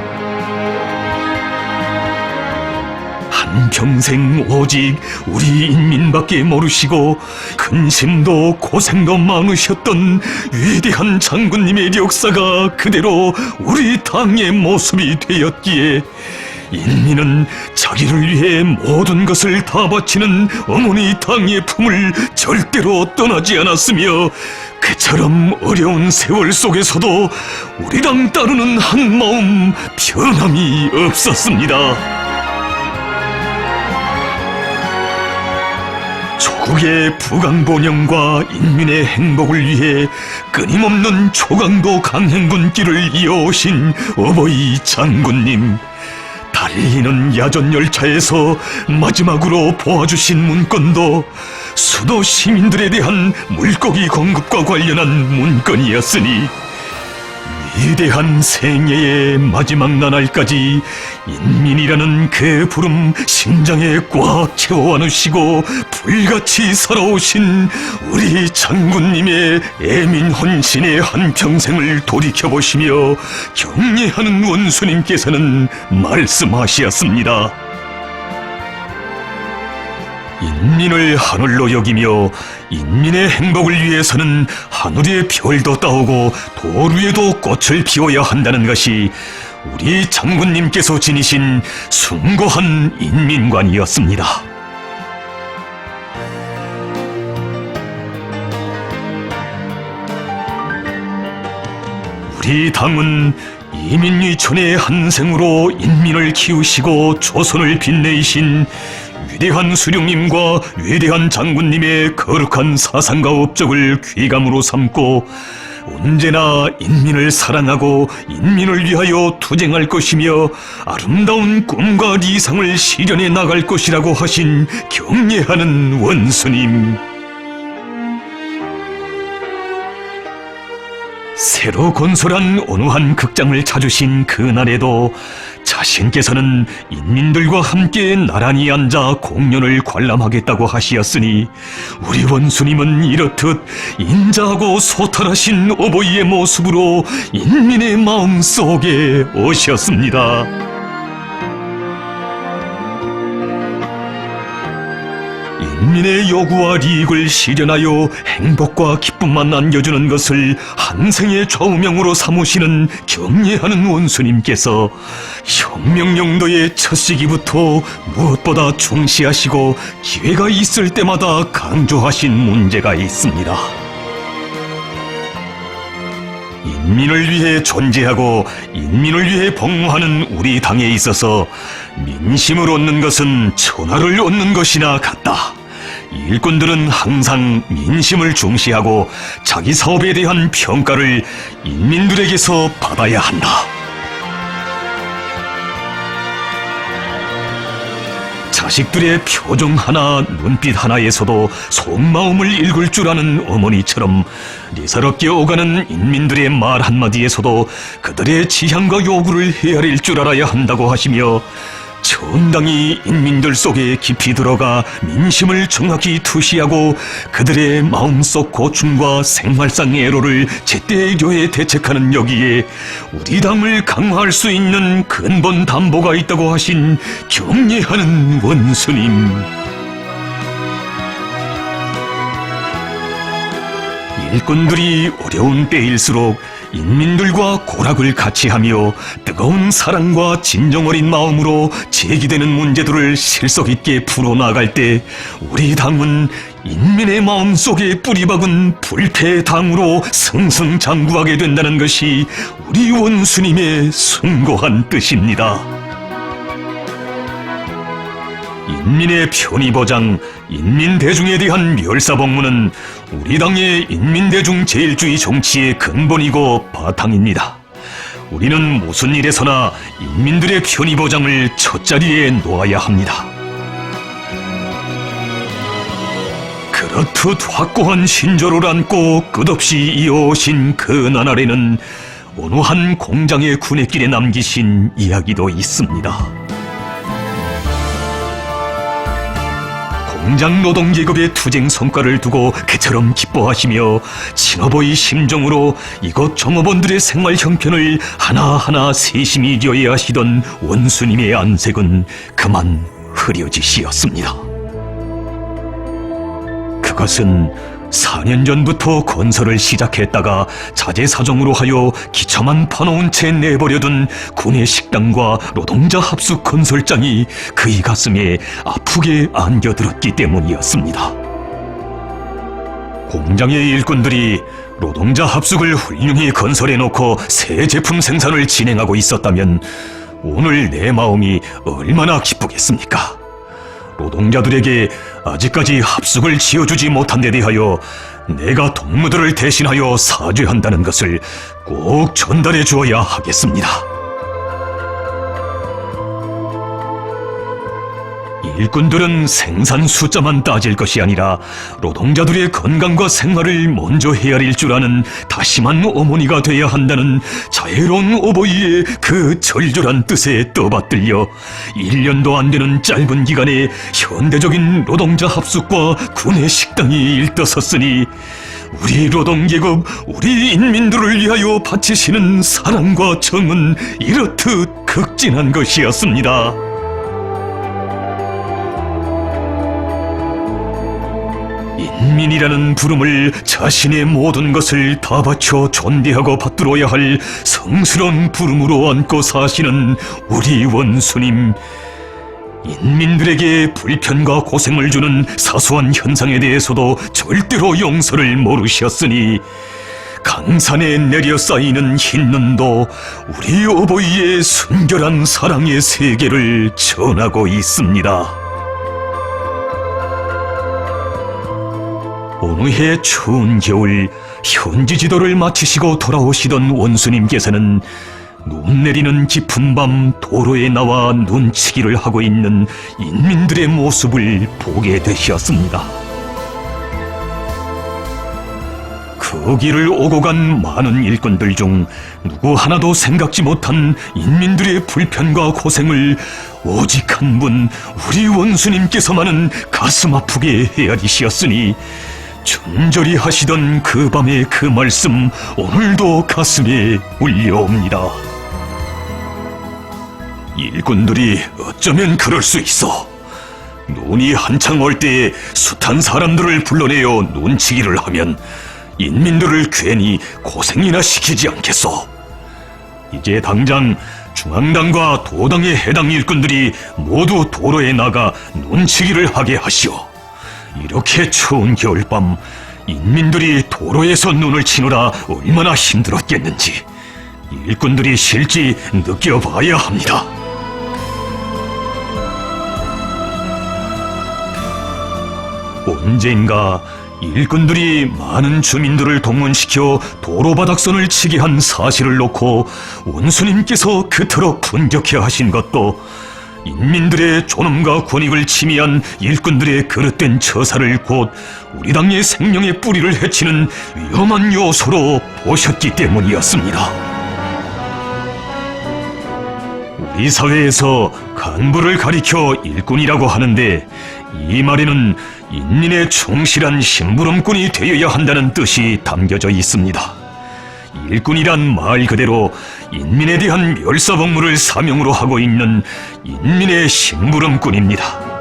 한평생 오직 우리 인민밖에 모르시고 근심도 고생도 많으셨던 위대한 장군님의 역사가 그대로 우리 당의 모습이 되었기에 인민은 자기를 위해 모든 것을 다 바치는 어머니 당의 품을 절대로 떠나지 않았으며 그처럼 어려운 세월 속에서도 우리 당 따르는 한 마음 변함이 없었습니다. 조국의 부강본영과 인민의 행복을 위해 끊임없는 초강도 강행군길을 이어오신 어버이 장군님, 달리는 야전열차에서 마지막으로 보아주신 문건도 수도 시민들에 대한 물고기 공급과 관련한 문건이었으니 위대한 생애의 마지막 나날까지 인민이라는 그 부름 심장에 꽉 채워 안으시고 불같이 살아오신 우리 장군님의 애민 헌신의 한평생을 돌이켜보시며 경례하는 원수님께서는 말씀하시었습니다. 인민을 하늘로 여기며 인민의 행복을 위해서는 하늘의 별도 따오고 돌 위에도 꽃을 피워야 한다는 것이 우리 장군님께서 지니신 숭고한 인민관이었습니다. 우리 당은 이민유천의 한 생으로 인민을 키우시고 조선을 빛내이신 위대한 수령님과 위대한 장군님의 거룩한 사상과 업적을 귀감으로 삼고 언제나 인민을 사랑하고 인민을 위하여 투쟁할 것이며 아름다운 꿈과理想을 실현해 나갈 것이라고 하신 경례하는 원수님, 새로 건설한 어느 한 극장을 찾으신 그날에도 자신께서는 인민들과 함께 나란히 앉아 공연을 관람하겠다고 하시었으니 우리 원수님은 이렇듯 인자하고 소탈하신 어버이의 모습으로 인민의 마음 속에 오셨습니다. 인민의 요구와 이익을 실현하여 행복과 기쁨만 안겨주는 것을 한생의 좌우명으로 삼으시는 경례하는 원수님께서 혁명영도의 첫 시기부터 무엇보다 중시하시고 기회가 있을 때마다 강조하신 문제가 있습니다. 인민을 위해 존재하고 인민을 위해 복무하는 우리 당에 있어서 민심을 얻는 것은 천하를 얻는 것이나 같다. 일꾼들은 항상 민심을 중시하고 자기 사업에 대한 평가를 인민들에게서 받아야 한다. 자식들의 표정 하나, 눈빛 하나에서도 속마음을 읽을 줄 아는 어머니처럼 리사롭게 오가는 인민들의 말 한마디에서도 그들의 지향과 요구를 헤아릴 줄 알아야 한다고 하시며 정당히 인민들 속에 깊이 들어가 민심을 정확히 투시하고 그들의 마음속 고충과 생활상 애로를 제때제때 대책하는 여기에 우리 당을 강화할 수 있는 근본 담보가 있다고 하신 경례하는 원수님. 일꾼들이 어려운 때일수록 인민들과 고락을 같이 하며 뜨거운 사랑과 진정 어린 마음으로 제기되는 문제들을 실속 있게 풀어나갈 때 우리 당은 인민의 마음속에 뿌리박은 불패당으로 승승장구하게 된다는 것이 우리 원수님의 숭고한 뜻입니다. 인민의 편의보장, 인민대중에 대한 멸사복무는 우리 당의 인민대중 제일주의 정치의 근본이고 바탕입니다. 우리는 무슨 일에서나 인민들의 편의보장을 첫자리에 놓아야 합니다. 그렇듯 확고한 신조를 안고 끝없이 이어오신 그 나날에는 어느 한 공장의 군의길에 남기신 이야기도 있습니다. 공장 노동계급의 투쟁 성과를 두고 개처럼 기뻐하시며 친어버이 심정으로 이곳 종업원들의 생활 형편을 하나하나 세심히 여해하시던 원수님의 안색은 그만 흐려지시었습니다. 그것은 4년 전부터 건설을 시작했다가 자재 사정으로 하여 기초만 파놓은 채 내버려둔 군의 식당과 노동자 합숙 건설장이 그의 가슴에 아프게 안겨들었기 때문이었습니다. 공장의 일꾼들이 노동자 합숙을 훌륭히 건설해놓고 새 제품 생산을 진행하고 있었다면 오늘 내 마음이 얼마나 기쁘겠습니까? 노동자들에게 아직까지 합숙을 지어주지 못한 데 대하여 내가 동무들을 대신하여 사죄한다는 것을 꼭 전달해 주어야 하겠습니다. 일꾼들은 생산 숫자만 따질 것이 아니라 노동자들의 건강과 생활을 먼저 헤아릴 줄 아는 다심한 어머니가 돼야 한다는 자애로운 어버이의 그 절절한 뜻에 떠받들려 1년도 안 되는 짧은 기간에 현대적인 노동자 합숙과 군의 식당이 일떠섰으니 우리 노동계급, 우리 인민들을 위하여 바치시는 사랑과 정은 이렇듯 극진한 것이었습니다. 인민이라는 부름을 자신의 모든 것을 다 바쳐 존대하고 받들어야 할 성스러운 부름으로 안고 사시는 우리 원수님. 인민들에게 불편과 고생을 주는 사소한 현상에 대해서도 절대로 용서를 모르셨으니 강산에 내려 쌓이는 흰 눈도 우리 어버이의 순결한 사랑의 세계를 전하고 있습니다. 어느 해 추운 겨울 현지 지도를 마치시고 돌아오시던 원수님께서는 눈 내리는 깊은 밤 도로에 나와 눈치기를 하고 있는 인민들의 모습을 보게 되셨습니다. 그 길을 오고 간 많은 일꾼들 중 누구 하나도 생각지 못한 인민들의 불편과 고생을 오직 한 분 우리 원수님께서만은 가슴 아프게 헤아리시었으니 준절히 하시던 그 밤의 그 말씀 오늘도 가슴에 울려옵니다. 일꾼들이 어쩌면 그럴 수 있어. 눈이 한창 올 때에 숱한 사람들을 불러내어 눈치기를 하면 인민들을 괜히 고생이나 시키지 않겠소. 이제 당장 중앙당과 도당의 해당 일꾼들이 모두 도로에 나가 눈치기를 하게 하시오. 이렇게 추운 겨울밤 인민들이 도로에서 눈을 치느라 얼마나 힘들었겠는지 일꾼들이 실지 느껴봐야 합니다. 언젠가 일꾼들이 많은 주민들을 동원시켜 도로바닥선을 치게 한 사실을 놓고 원수님께서 그토록 분격해 하신 것도 인민들의 존엄과 권익을 침해한 일꾼들의 그릇된 처사를 곧 우리 당의 생명의 뿌리를 해치는 위험한 요소로 보셨기 때문이었습니다. 우리 사회에서 간부를 가리켜 일꾼이라고 하는데 이 말에는 인민의 충실한 심부름꾼이 되어야 한다는 뜻이 담겨져 있습니다. 일꾼이란 말 그대로 인민에 대한 멸사복무를 사명으로 하고 있는 인민의 심부름꾼입니다.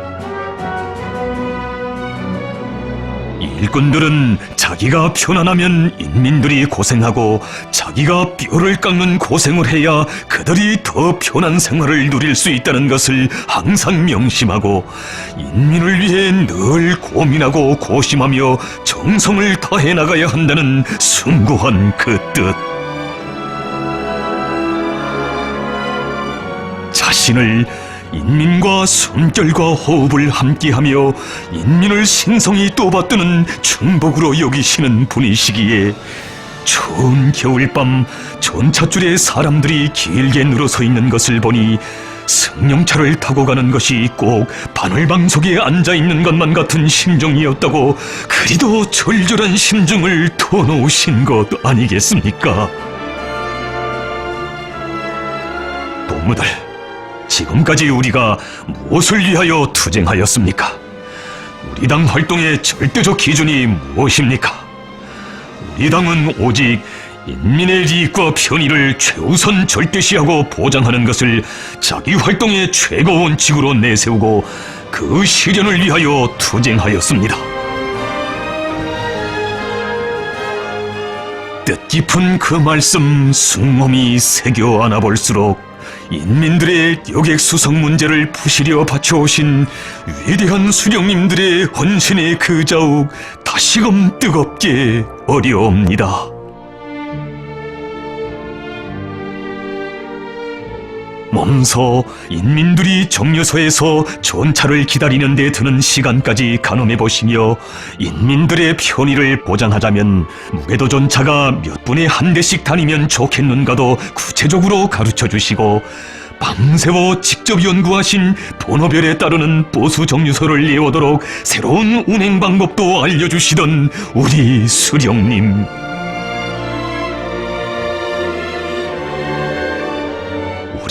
일꾼들은 자기가 편안하면 인민들이 고생하고 자기가 뼈를 깎는 고생을 해야 그들이 더 편한 생활을 누릴 수 있다는 것을 항상 명심하고 인민을 위해 늘 고민하고 고심하며 정성을 다해 나가야 한다는 숭고한 그 뜻. 자신을 인민과 숨결과 호흡을 함께하며 인민을 신성히 떠받드는 충복으로 여기시는 분이시기에 추운 겨울밤 전차줄에 사람들이 길게 늘어서 있는 것을 보니 승용차를 타고 가는 것이 꼭 바늘방 속에 앉아있는 것만 같은 심정이었다고 그리도 절절한 심정을 터놓으신 것 아니겠습니까? 동무들, 지금까지 우리가 무엇을 위하여 투쟁하였습니까? 우리 당 활동의 절대적 기준이 무엇입니까? 우리 당은 오직 인민의利益과 편의를 최우선 절대시하고 보장하는 것을 자기 활동의 최고 원칙으로 내세우고 그 실현을 위하여 투쟁하였습니다. 뜻깊은 그 말씀 숭엄히 새겨 안아볼수록 인민들의 여객수석 문제를 부시려 바쳐오신 위대한 수령님들의 헌신의 그 자욱 다시금 뜨겁게 어려옵니다. 몸소 인민들이 정류소에서 전차를 기다리는 데 드는 시간까지 가늠해보시며 인민들의 편의를 보장하자면 무게도 전차가 몇 분에 한 대씩 다니면 좋겠는가도 구체적으로 가르쳐주시고 밤새워 직접 연구하신 번호별에 따르는 보수 정류소를 내오도록 새로운 운행 방법도 알려주시던 우리 수령님.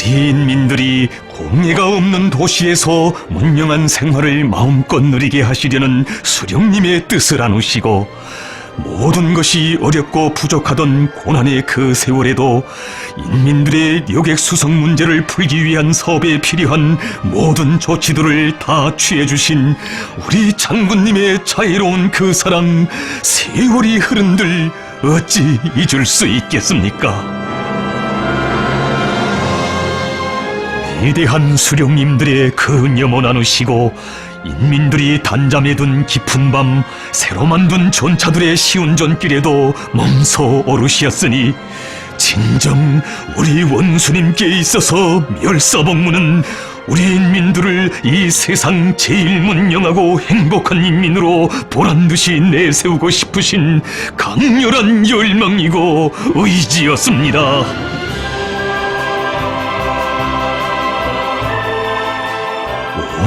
우리 인민들이 공해가 없는 도시에서 문명한 생활을 마음껏 누리게 하시려는 수령님의 뜻을 나누시고 모든 것이 어렵고 부족하던 고난의 그 세월에도 인민들의 여객 수송 문제를 풀기 위한 사업에 필요한 모든 조치들을 다 취해주신 우리 장군님의 자애로운 그 사랑, 세월이 흐른들 어찌 잊을 수 있겠습니까? 위대한 수령님들의 그 염원 나누시고 인민들이 단잠에 든 깊은 밤 새로 만든 전차들의 쉬운 전길에도 몸소 오르시었으니 진정 우리 원수님께 있어서 멸사복무는 우리 인민들을 이 세상 제일 문명하고 행복한 인민으로 보란듯이 내세우고 싶으신 강렬한 열망이고 의지였습니다.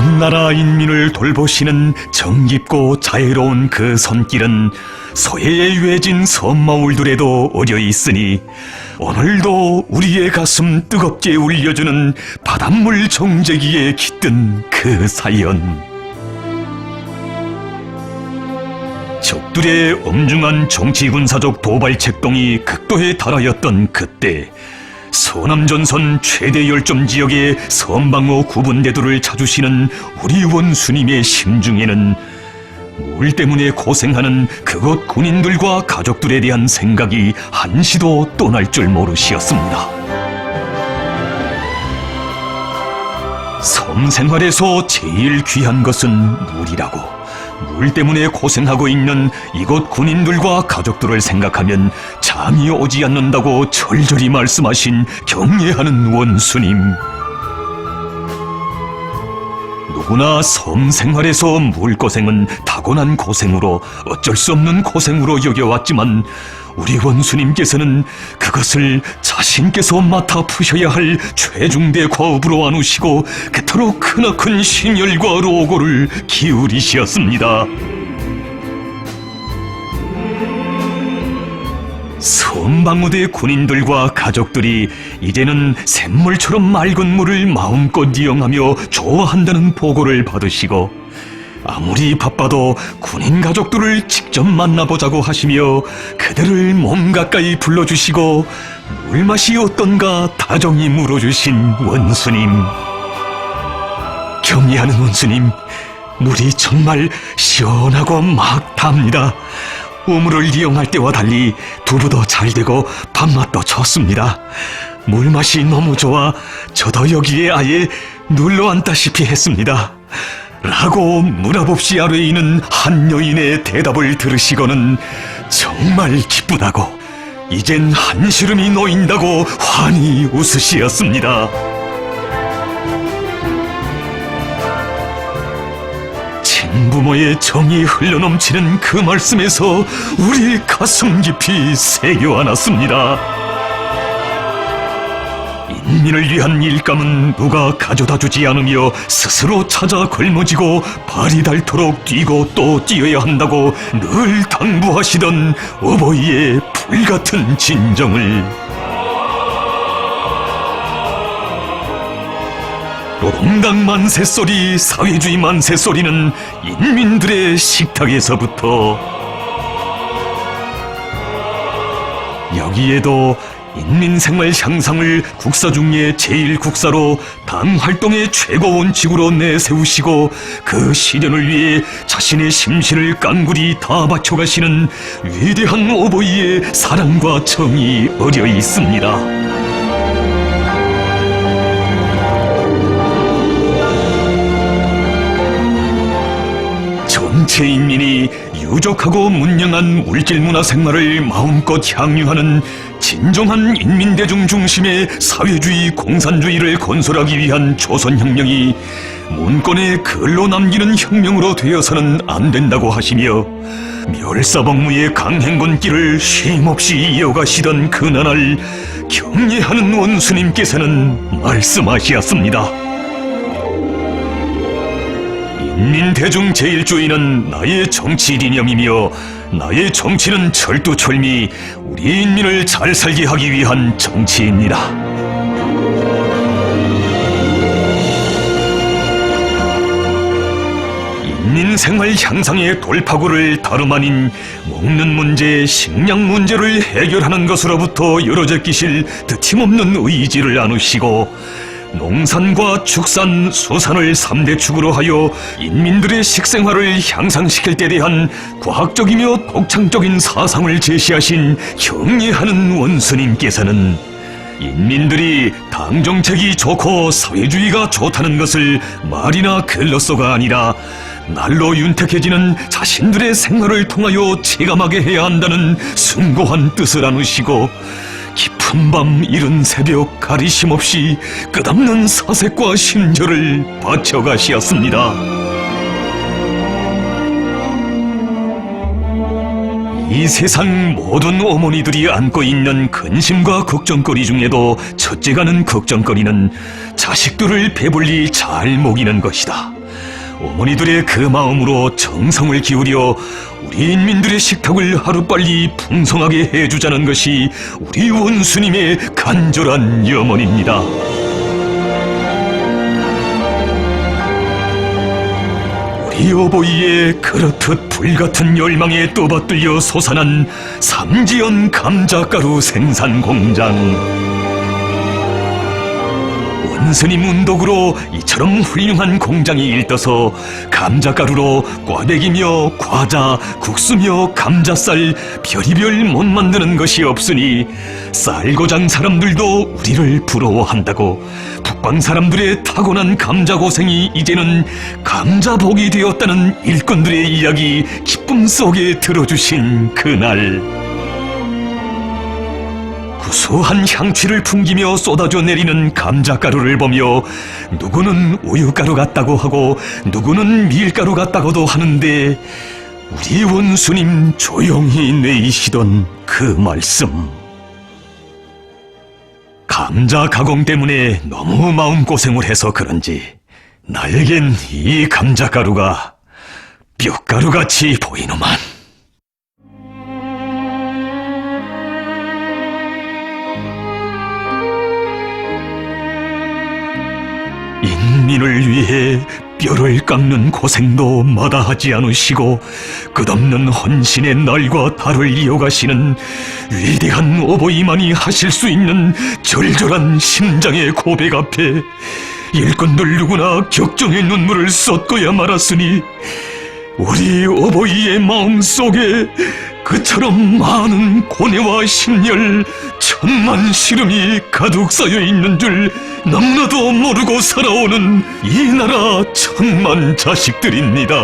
온 나라 인민을 돌보시는 정깊고 자애로운 그 손길은 서해에 유해진 섬마을들에도 어려 있으니 오늘도 우리의 가슴 뜨겁게 울려주는 바닷물 정제기에 깃든 그 사연. 적들의 엄중한 정치군사적 도발책동이 극도에 달하였던 그때 서남전선 최대 열점 지역의 선방어 구분대도를 찾으시는 우리 원수님의 심중에는 물 때문에 고생하는 그곳 군인들과 가족들에 대한 생각이 한시도 떠날 줄 모르시었습니다. 섬 생활에서 제일 귀한 것은 물이라고, 물 때문에 고생하고 있는 이곳 군인들과 가족들을 생각하면 잠이 오지 않는다고 절절히 말씀하신 경애하는 원수님. 누구나 섬 생활에서 물고생은 타고난 고생으로 어쩔 수 없는 고생으로 여겨왔지만 우리 원수님께서는 그것을 자신께서 맡아 푸셔야 할 최중대 과업으로 안으시고 그토록 크나큰 심혈과 로고를 기울이셨습니다. 섬방어대 군인들과 가족들이 이제는 샘물처럼 맑은 물을 마음껏 이용하며 좋아한다는 보고를 받으시고 아무리 바빠도 군인 가족들을 직접 만나보자고 하시며 그들을 몸 가까이 불러주시고 물맛이 어떤가 다정히 물어주신 원수님. 경애하는 원수님, 물이 정말 시원하고 막 답니다. 우물을 이용할 때와 달리 두부도 잘 되고 밥맛도 좋습니다. 물맛이 너무 좋아 저도 여기에 아예 눌러앉다시피 했습니다. 라고 문화법시 아래에 있는 한 여인의 대답을 들으시고는 정말 기쁘다고, 이젠 한시름이 놓인다고 환히 웃으시었습니다. 친부모의 정이 흘러넘치는 그 말씀에서 우리 가슴 깊이 새겨안았습니다. 인민을 위한 일감은 누가 가져다주지 않으며 스스로 찾아 걸머지고 발이 닳도록 뛰고 또 뛰어야 한다고 늘 당부하시던 어버이의 불같은 진정을, 노동당 만세소리, 사회주의 만세소리는 인민들의 식탁에서부터, 여기에도 인민생활 향상을 국사 중에 제1국사로 당 활동의 최고 원칙으로 내세우시고 그 실현을 위해 자신의 심신을 깡굴이 다 바쳐가시는 위대한 어버이의 사랑과 정이 어려 있습니다. 전체 인민이 유족하고 문명한 물질문화 생활을 마음껏 향유하는 진정한 인민대중 중심의 사회주의 공산주의를 건설하기 위한 조선혁명이 문권에 글로 남기는 혁명으로 되어서는 안 된다고 하시며 멸사법무의 강행군길을 쉼없이 이어가시던 그나날 경애하는 원수님께서는 말씀하시었습니다. 인민대중 제1주의는 나의 정치 이념이며 나의 정치는 철두철미 우리 인민을 잘 살게 하기 위한 정치입니다. 인민생활 향상의 돌파구를 다름 아닌 먹는 문제, 식량 문제를 해결하는 것으로부터 열어제끼실 드침없는 의지를 나누시고 농산과 축산, 수산을 3대 축으로 하여 인민들의 식생활을 향상시킬 때 대한 과학적이며 독창적인 사상을 제시하신 경애하는 원수님께서는 인민들이 당정책이 좋고 사회주의가 좋다는 것을 말이나 글로써가 아니라 날로 윤택해지는 자신들의 생활을 통하여 체감하게 해야 한다는 숭고한 뜻을 안으시고 깊은 밤 이른 새벽 가리심 없이 끝없는 사색과 심절을 바쳐가시었습니다. 이 세상 모든 어머니들이 안고 있는 근심과 걱정거리 중에도 첫째가는 걱정거리는 자식들을 배불리 잘 먹이는 것이다. 어머니들의 그 마음으로 정성을 기울여 우리 인민들의 식탁을 하루빨리 풍성하게 해주자는 것이 우리 원수님의 간절한 염원입니다. 우리 어버이의 그렇듯 불같은 열망에 떠받들려 솟아난 삼지연 감자가루 생산 공장. 원스님 운덕으로 이처럼 훌륭한 공장이 일떠서 감자가루로 꽈배기며 과자, 국수며 감자쌀 별의별 못 만드는 것이 없으니 쌀고장 사람들도 우리를 부러워한다고 북방 사람들의 타고난 감자고생이 이제는 감자복이 되었다는 일꾼들의 이야기 기쁨 속에 들어주신 그날, 구수한 향취를 풍기며 쏟아져 내리는 감자가루를 보며 누구는 우유가루 같다고 하고 누구는 밀가루 같다고도 하는데 우리 원수님 조용히 내이시던 그 말씀, 감자 가공 때문에 너무 마음고생을 해서 그런지 나에겐 이 감자가루가 뼈가루같이 보이노만. 인민을 위해 뼈를 깎는 고생도 마다하지 않으시고 끝없는 헌신의 날과 달을 이어가시는 위대한 어버이만이 하실 수 있는 절절한 심장의 고백 앞에 일꾼들 누구나 격정의 눈물을 쏟고야 말았으니 우리 어버이의 마음속에 그처럼 많은 고뇌와 심열, 천만 시름이 가득 쌓여 있는 줄 너무나도 모르고 살아오는 이 나라 천만 자식들입니다.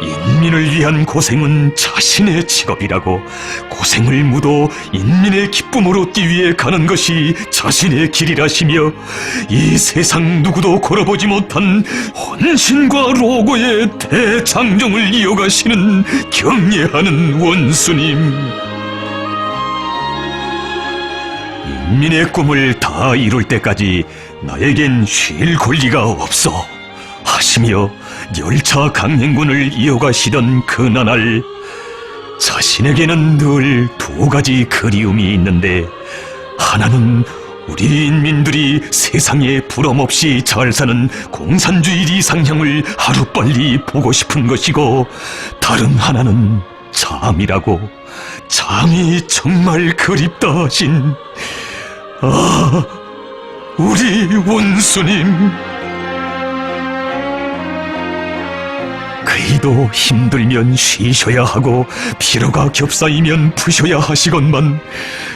인민을 위한 고생은 자신의 직업이라고, 고생을 묻어 인민의 기쁨을 얻기 위해 가는 것이 자신의 길이라시며 이 세상 누구도 걸어보지 못한 헌신과 로고의 대장정을 이어가시는 경례하는 원수님, 인민의 꿈을 다 이룰 때까지 나에겐 쉴 권리가 없어 하시며 열차 강행군을 이어가시던 그 나날, 자신에게는 늘 두 가지 그리움이 있는데, 하나는 우리 인민들이 세상에 부럼없이 잘 사는 공산주의 이상향을 하루빨리 보고 싶은 것이고, 다른 하나는 잠이라고. 잠이 정말 그립다 하신 우리 원수님. 그이도 힘들면 쉬셔야 하고 피로가 겹싸이면 푸셔야 하시건만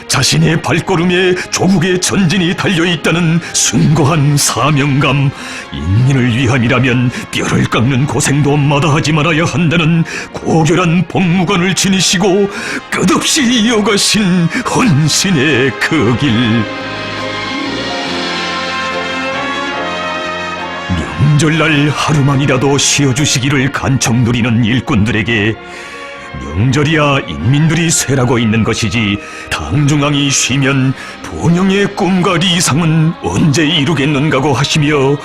자신의 발걸음에 조국의 전진이 달려있다는 숭고한 사명감, 인민을 위함이라면 뼈를 깎는 고생도 마다하지 말아야 한다는 고결한 복무관을 지니시고 끝없이 이어가신 헌신의 그 길. 명절날 하루만이라도 쉬어주시기를 간청 누리는 일꾼들에게 명절이야 인민들이 쇠라고 있는 것이지 당중앙이 쉬면 본영의 꿈과 리상은 언제 이루겠는가고 하시며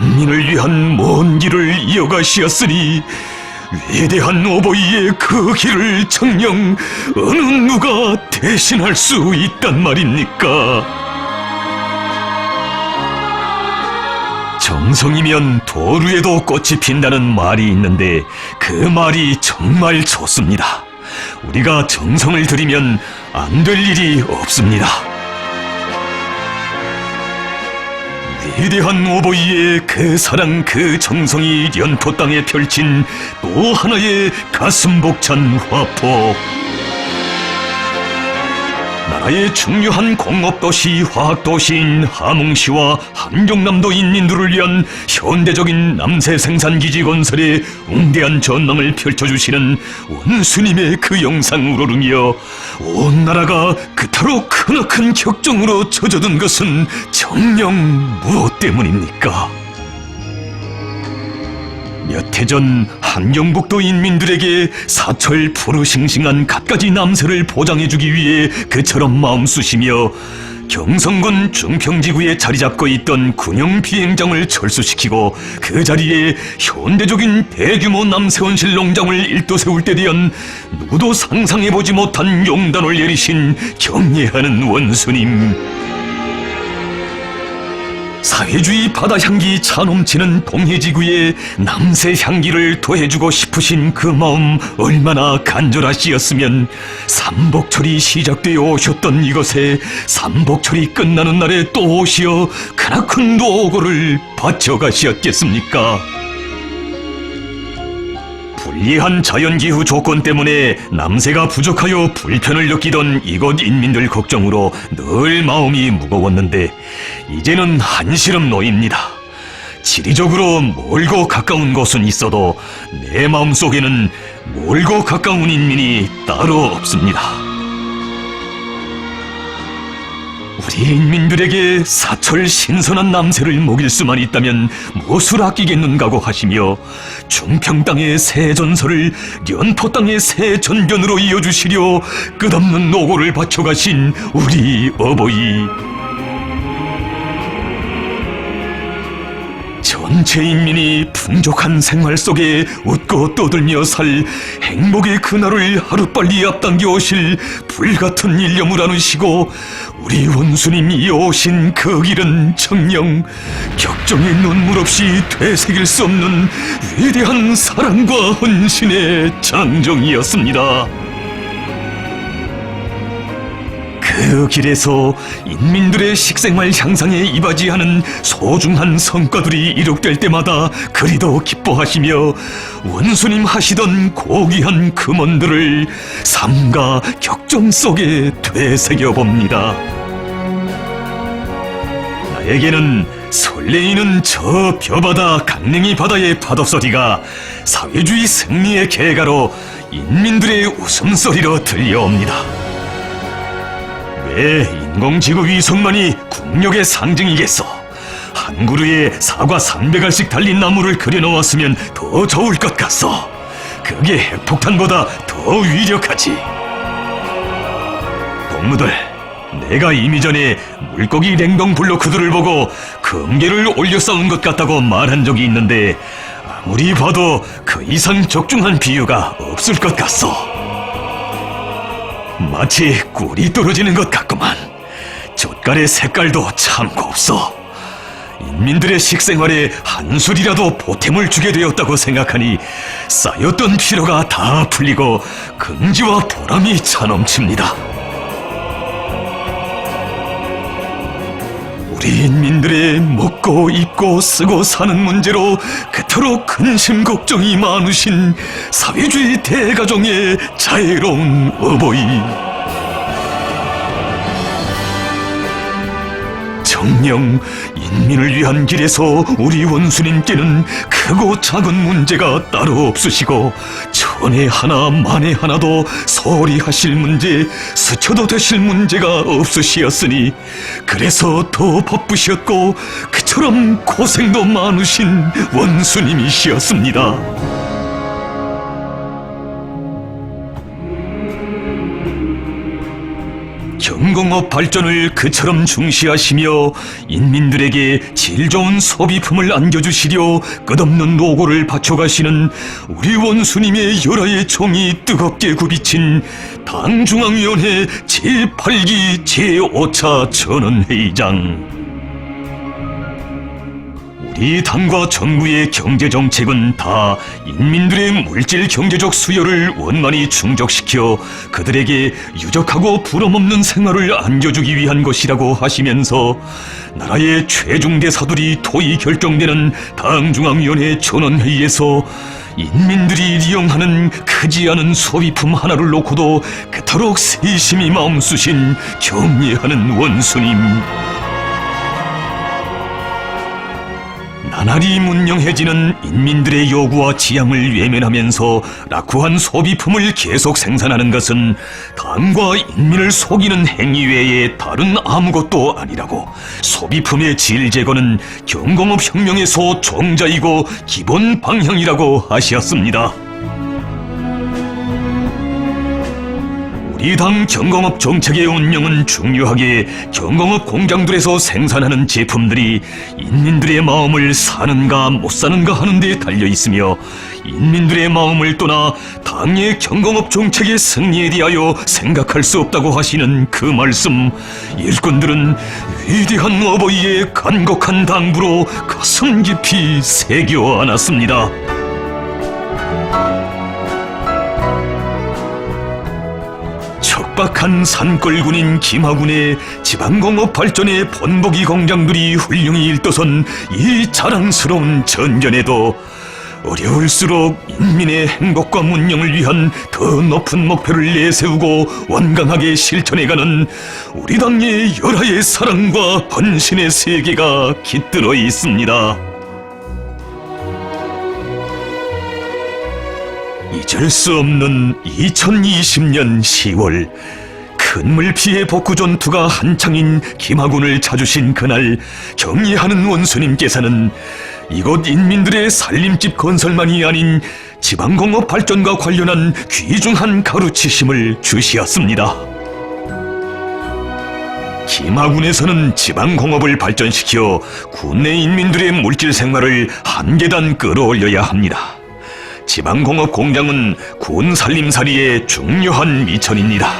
인민을 위한 먼 길을 이어가시었으니 위대한 어버이의 그 길을 정녕 어느 누가 대신할 수 있단 말입니까? 정성이면 도루에도 꽃이 핀다는 말이 있는데 그 말이 정말 좋습니다. 우리가 정성을 들이면 안 될 일이 없습니다. 위대한 어버이의 그 사랑, 그 정성이 연토 땅에 펼친 또 하나의 가슴 벅찬 화포. 나라의 중요한 공업도시, 화학도시인 함흥시와 함경남도 인민들을 위한 현대적인 남새 생산기지 건설에 웅대한 전망을 펼쳐주시는 원수님의 그 영상 우러르며 온 나라가 그토록 크나큰 격정으로 젖어든 것은 정녕 무엇 때문입니까? 몇 패전 한경북도 인민들에게 사철 푸르싱싱한 갖가지 남새를 보장해주기 위해 그처럼 마음쓰시며 경성군 중평지구에 자리 잡고 있던 군용 비행장을 철수시키고 그 자리에 현대적인 대규모 남새원실 농장을 일도 세울 때 대한 누구도 상상해보지 못한 용단을 내리신 경례하는 원수님. 사회주의 바다향기 차넘치는 동해지구에 남새 향기를 더해주고 싶으신 그 마음 얼마나 간절하시었으면 삼복철이 시작되어 오셨던 이것에 삼복철이 끝나는 날에 또 오시어 크나큰 노고를 바쳐가시었겠습니까? 불리한 자연기후 조건 때문에 남새가 부족하여 불편을 느끼던 이곳 인민들 걱정으로 늘 마음이 무거웠는데 이제는 한시름 놓입니다. 지리적으로 멀고 가까운 곳은 있어도 내 마음속에는 멀고 가까운 인민이 따로 없습니다. 우리 인민들에게 사철 신선한 남새를 먹일 수만 있다면 무엇을 아끼겠는가고 하시며 중평 땅의 새 전설을 연포 땅의 새 전변으로 이어주시려 끝없는 노고를 바쳐가신 우리 어버이. 전체 인민이 풍족한 생활 속에 웃고 떠들며 살 행복의 그날을 하루빨리 앞당겨 오실 불같은 일념을 안으시고 우리 원수님이 오신 그 길은 정녕 격정의 눈물 없이 되새길 수 없는 위대한 사랑과 헌신의 장정이었습니다. 그 길에서 인민들의 식생활 향상에 이바지하는 소중한 성과들이 이룩될 때마다 그리도 기뻐하시며 원수님 하시던 고귀한 금원들을 삶과 격정 속에 되새겨봅니다. 나에게는 설레이는 저 벼바다 강냉이 바다의 파도소리가 사회주의 승리의 계가로 인민들의 웃음소리로 들려옵니다. 왜 인공지구 위성만이 국력의 상징이겠소? 한 그루에 사과 300알씩 달린 나무를 그려놓았으면 더 좋을 것 같소. 그게 핵폭탄보다 더 위력하지. 동무들, 내가 이미 전에 물고기 냉동 블로크들을 보고 금괴를 올려 쌓은 것 같다고 말한 적이 있는데 아무리 봐도 그 이상 적중한 비유가 없을 것 같소. 마치 꿀이 떨어지는 것 같구만. 젓갈의 색깔도 참 곱소. 인민들의 식생활에 한술이라도 보탬을 주게 되었다고 생각하니 쌓였던 피로가 다 풀리고 긍지와 보람이 차넘칩니다. 우리 인민들의 먹고 입고 쓰고 사는 문제로 그토록 근심 걱정이 많으신 사회주의 대가정의 자애로운 어버이. 정녕 인민을 위한 길에서 우리 원수님께는 크고 작은 문제가 따로 없으시고 천에 하나 만에 하나도 소홀히 하실 문제, 스쳐도 되실 문제가 없으시었으니 그래서 더 바쁘셨고 그처럼 고생도 많으신 원수님이시었습니다. 경공업 발전을 그처럼 중시하시며 인민들에게 질 좋은 소비품을 안겨주시려 끝없는 노고를 바쳐가시는 우리 원수님의 열화의 총이 뜨겁게 굽이친 당중앙위원회 제8기 제5차 전원회의장. 우리 당과 정부의 경제정책은 다 인민들의 물질 경제적 수요를 원만히 충족시켜 그들에게 유적하고 부럼없는 생활을 안겨주기 위한 것이라고 하시면서 나라의 최중 대사들이 토의 결정되는 당중앙위원회 전원회의에서 인민들이 이용하는 크지 않은 소비품 하나를 놓고도 그토록 세심히 마음 쓰신 경례하는 원수님. 나날이 문명해지는 인민들의 요구와 지향을 외면하면서 낙후한 소비품을 계속 생산하는 것은 당과 인민을 속이는 행위 외에 다른 아무것도 아니라고 소비품의 질 제거는 경공업 혁명에서 종자이고 기본 방향이라고 하셨습니다. 우리 당 경공업 정책의 운영은 중요하게 경공업 공장들에서 생산하는 제품들이 인민들의 마음을 사는가 못 사는가 하는 데 달려 있으며 인민들의 마음을 떠나 당의 경공업 정책의 승리에 대하여 생각할 수 없다고 하시는 그 말씀, 일꾼들은 위대한 어버이의 간곡한 당부로 가슴 깊이 새겨 안았습니다. 척박한 산골군인 김하군의 지방공업 발전의 본보기 공장들이 훌륭히 일떠선 이 자랑스러운 전전에도 어려울수록 인민의 행복과 문명을 위한 더 높은 목표를 내세우고 완강하게 실천해가는 우리 당의 열화의 사랑과 헌신의 세계가 깃들어 있습니다. 잊을 수 없는 2020년 10월 큰 물피해 복구 전투가 한창인 김하군을 찾으신 그날 경례하는 원수님께서는 이곳 인민들의 살림집 건설만이 아닌 지방공업 발전과 관련한 귀중한 가르치심을 주시었습니다. 김하군에서는 지방공업을 발전시켜 국내 인민들의 물질 생활을 한 계단 끌어올려야 합니다. 지방공업 공장은 군 살림살이의 중요한 미천입니다.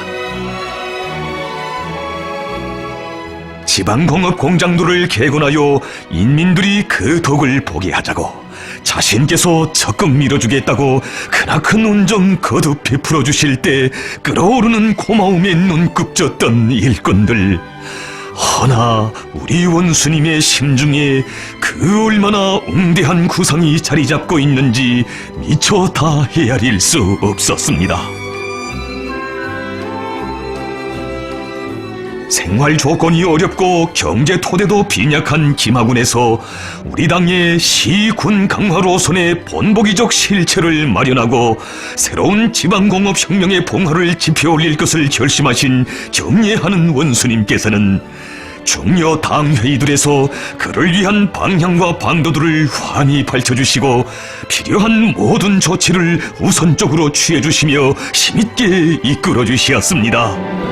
지방공업 공장들을 개건하여 인민들이 그 덕을 보게 하자고 자신께서 적극 밀어주겠다고 크나큰 운정 거듭 베풀어 주실 때 끓어오르는 고마움에 눈급졌던 일꾼들, 허나 우리 원수님의 심중에 그 얼마나 웅대한 구상이 자리 잡고 있는지 미처 다 헤아릴 수 없었습니다. 생활 조건이 어렵고 경제 토대도 빈약한 김하군에서 우리 당의 시군 강화로선의 본보기적 실체를 마련하고 새로운 지방공업 혁명의 봉화를 지펴올릴 것을 결심하신 경례하는 원수님께서는 중요 당회의들에서 그를 위한 방향과 방도들을 환히 밝혀주시고 필요한 모든 조치를 우선적으로 취해주시며 힘있게 이끌어주시었습니다.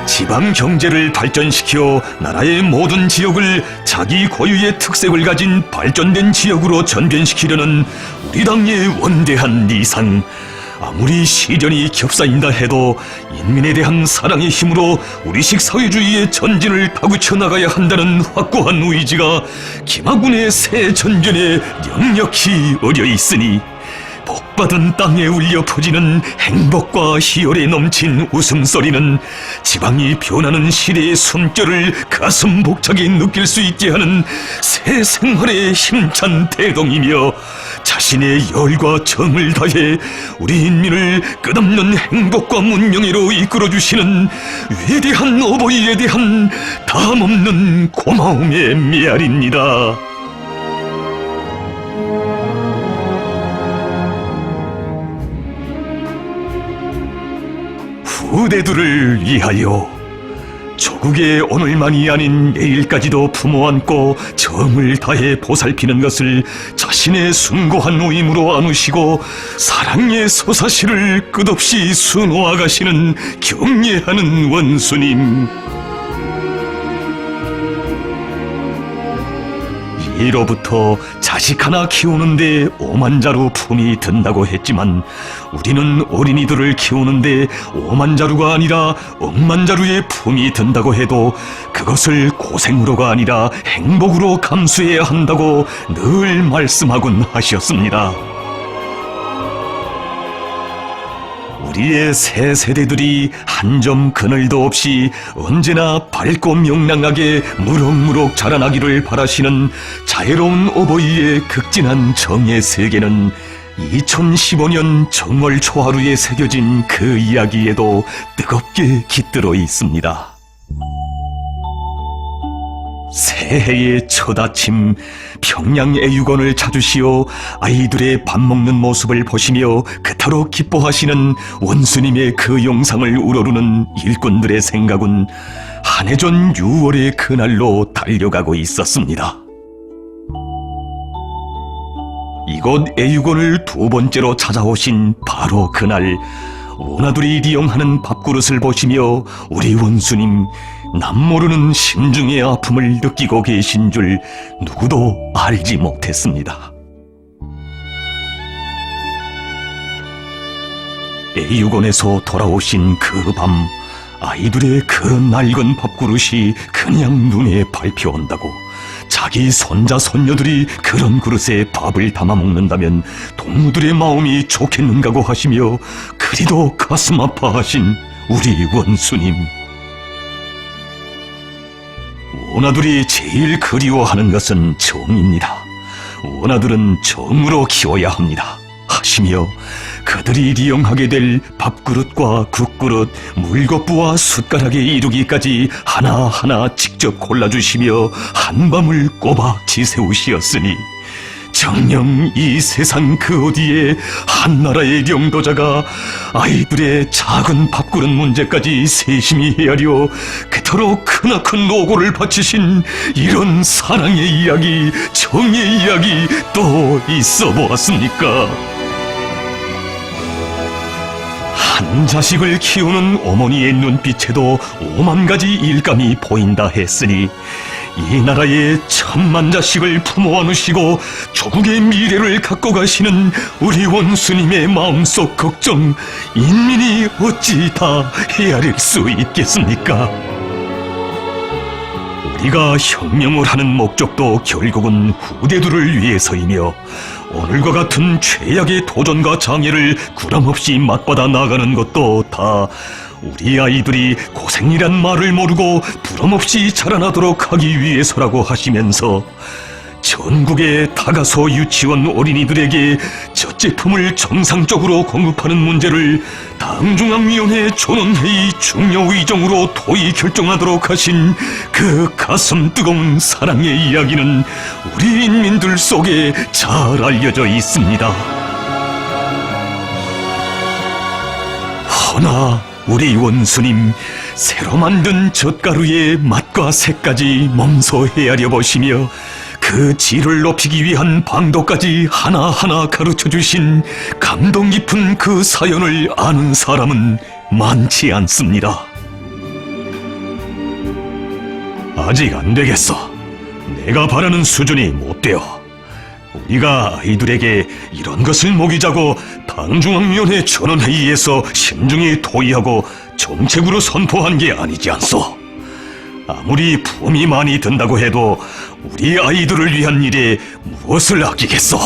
지방 경제를 발전시켜 나라의 모든 지역을 자기 고유의 특색을 가진 발전된 지역으로 전변시키려는 우리 당의 원대한 이상, 아무리 시련이 겹싸인다 해도 인민에 대한 사랑의 힘으로 우리식 사회주의의 전진을 다구쳐 나가야 한다는 확고한 의지가 김하군의 새 전전에 역력히 어려 있으니 복받은 땅에 울려 퍼지는 행복과 희열에 넘친 웃음소리는 지방이 변하는 시대의 숨결을 가슴 벅차게 느낄 수 있게 하는 새 생활의 힘찬 대동이며 자신의 열과 정을 다해 우리 인민을 끝없는 행복과 문명으로 이끌어주시는 위대한 어버이에 대한 담없는 고마움의 메아리입니다. 후대들을 위하여 조국의 오늘만이 아닌 내일까지도 품어안고 정을 다해 보살피는 것을 자신의 숭고한 의무로 안으시고 사랑의 서사시를 끝없이 수놓아 가시는 경례하는 원수님, 이로부터 자식 하나 키우는데 5만 자루 품이 든다고 했지만 우리는 어린이들을 키우는데 5만 자루가 아니라 억만 자루의 품이 든다고 해도 그것을 고생으로가 아니라 행복으로 감수해야 한다고 늘 말씀하곤 하셨습니다. 우리의 새 세대들이 한 점 그늘도 없이 언제나 밝고 명랑하게 무럭무럭 자라나기를 바라시는 자애로운 어버이의 극진한 정의 세계는 2015년 정월 초하루에 새겨진 그 이야기에도 뜨겁게 깃들어 있습니다. 새해의 첫 아침 평양애육원을 찾으시어 아이들의 밥 먹는 모습을 보시며 그토록 기뻐하시는 원수님의 그 영상을 우러르는 일꾼들의 생각은 한 해 전 6월의 그날로 달려가고 있었습니다. 이곳 애육원을 두 번째로 찾아오신 바로 그날, 원아들이 리용하는 밥그릇을 보시며 우리 원수님 남모르는 심중의 아픔을 느끼고 계신 줄 누구도 알지 못했습니다. 애육원에서 돌아오신 그 밤, 아이들의 그 낡은 밥그릇이 그냥 눈에 밟혀온다고, 자기 손자 손녀들이 그런 그릇에 밥을 담아 먹는다면 동무들의 마음이 좋겠는가고 하시며 그리도 가슴 아파하신 우리 원수님. 원아들이 제일 그리워하는 것은 정입니다. 원아들은 정으로 키워야 합니다 하시며 그들이 리용하게 될 밥그릇과 국그릇, 물거부와 숟가락에 이르기까지 하나하나 직접 골라주시며 한밤을 꼬박 지새우시었으니 정녕 이 세상 그 어디에 한나라의 영도자가 아이들의 작은 밥그릇 문제까지 세심히 헤아려 그토록 크나큰 노고를 바치신 이런 사랑의 이야기, 정의 이야기 또 있어 보았습니까? 한 자식을 키우는 어머니의 눈빛에도 5만 가지 일감이 보인다 했으니 이 나라의 1000만 자식을 품어 안으시고 조국의 미래를 갖고 가시는 우리 원수님의 마음속 걱정, 인민이 어찌 다 헤아릴 수 있겠습니까? 우리가 혁명을 하는 목적도 결국은 후대들을 위해서이며 오늘과 같은 최악의 도전과 장애를 구람없이 맞받아 나가는 것도 다 우리 아이들이 고생이란 말을 모르고 부럼없이 자라나도록 하기 위해서라고 하시면서 전국의 다가소 유치원 어린이들에게 젖제품을 정상적으로 공급하는 문제를 당중앙위원회 전원회의 중요의정으로 토의 결정하도록 하신 그 가슴 뜨거운 사랑의 이야기는 우리 인민들 속에 잘 알려져 있습니다. 허나 우리 원수님, 새로 만든 젓가루의 맛과 색까지 몸소 헤아려 보시며 그 질을 높이기 위한 방도까지 하나하나 가르쳐주신 감동 깊은 그 사연을 아는 사람은 많지 않습니다. 아직 안 되겠어. 내가 바라는 수준이 못 되어. 우리가 아이들에게 이런 것을 먹이자고 당중앙위원회 전원회의에서 심중히 토의하고 정책으로 선포한 게 아니지 않소. 아무리 품이 많이 든다고 해도 우리 아이들을 위한 일에 무엇을 아끼겠소?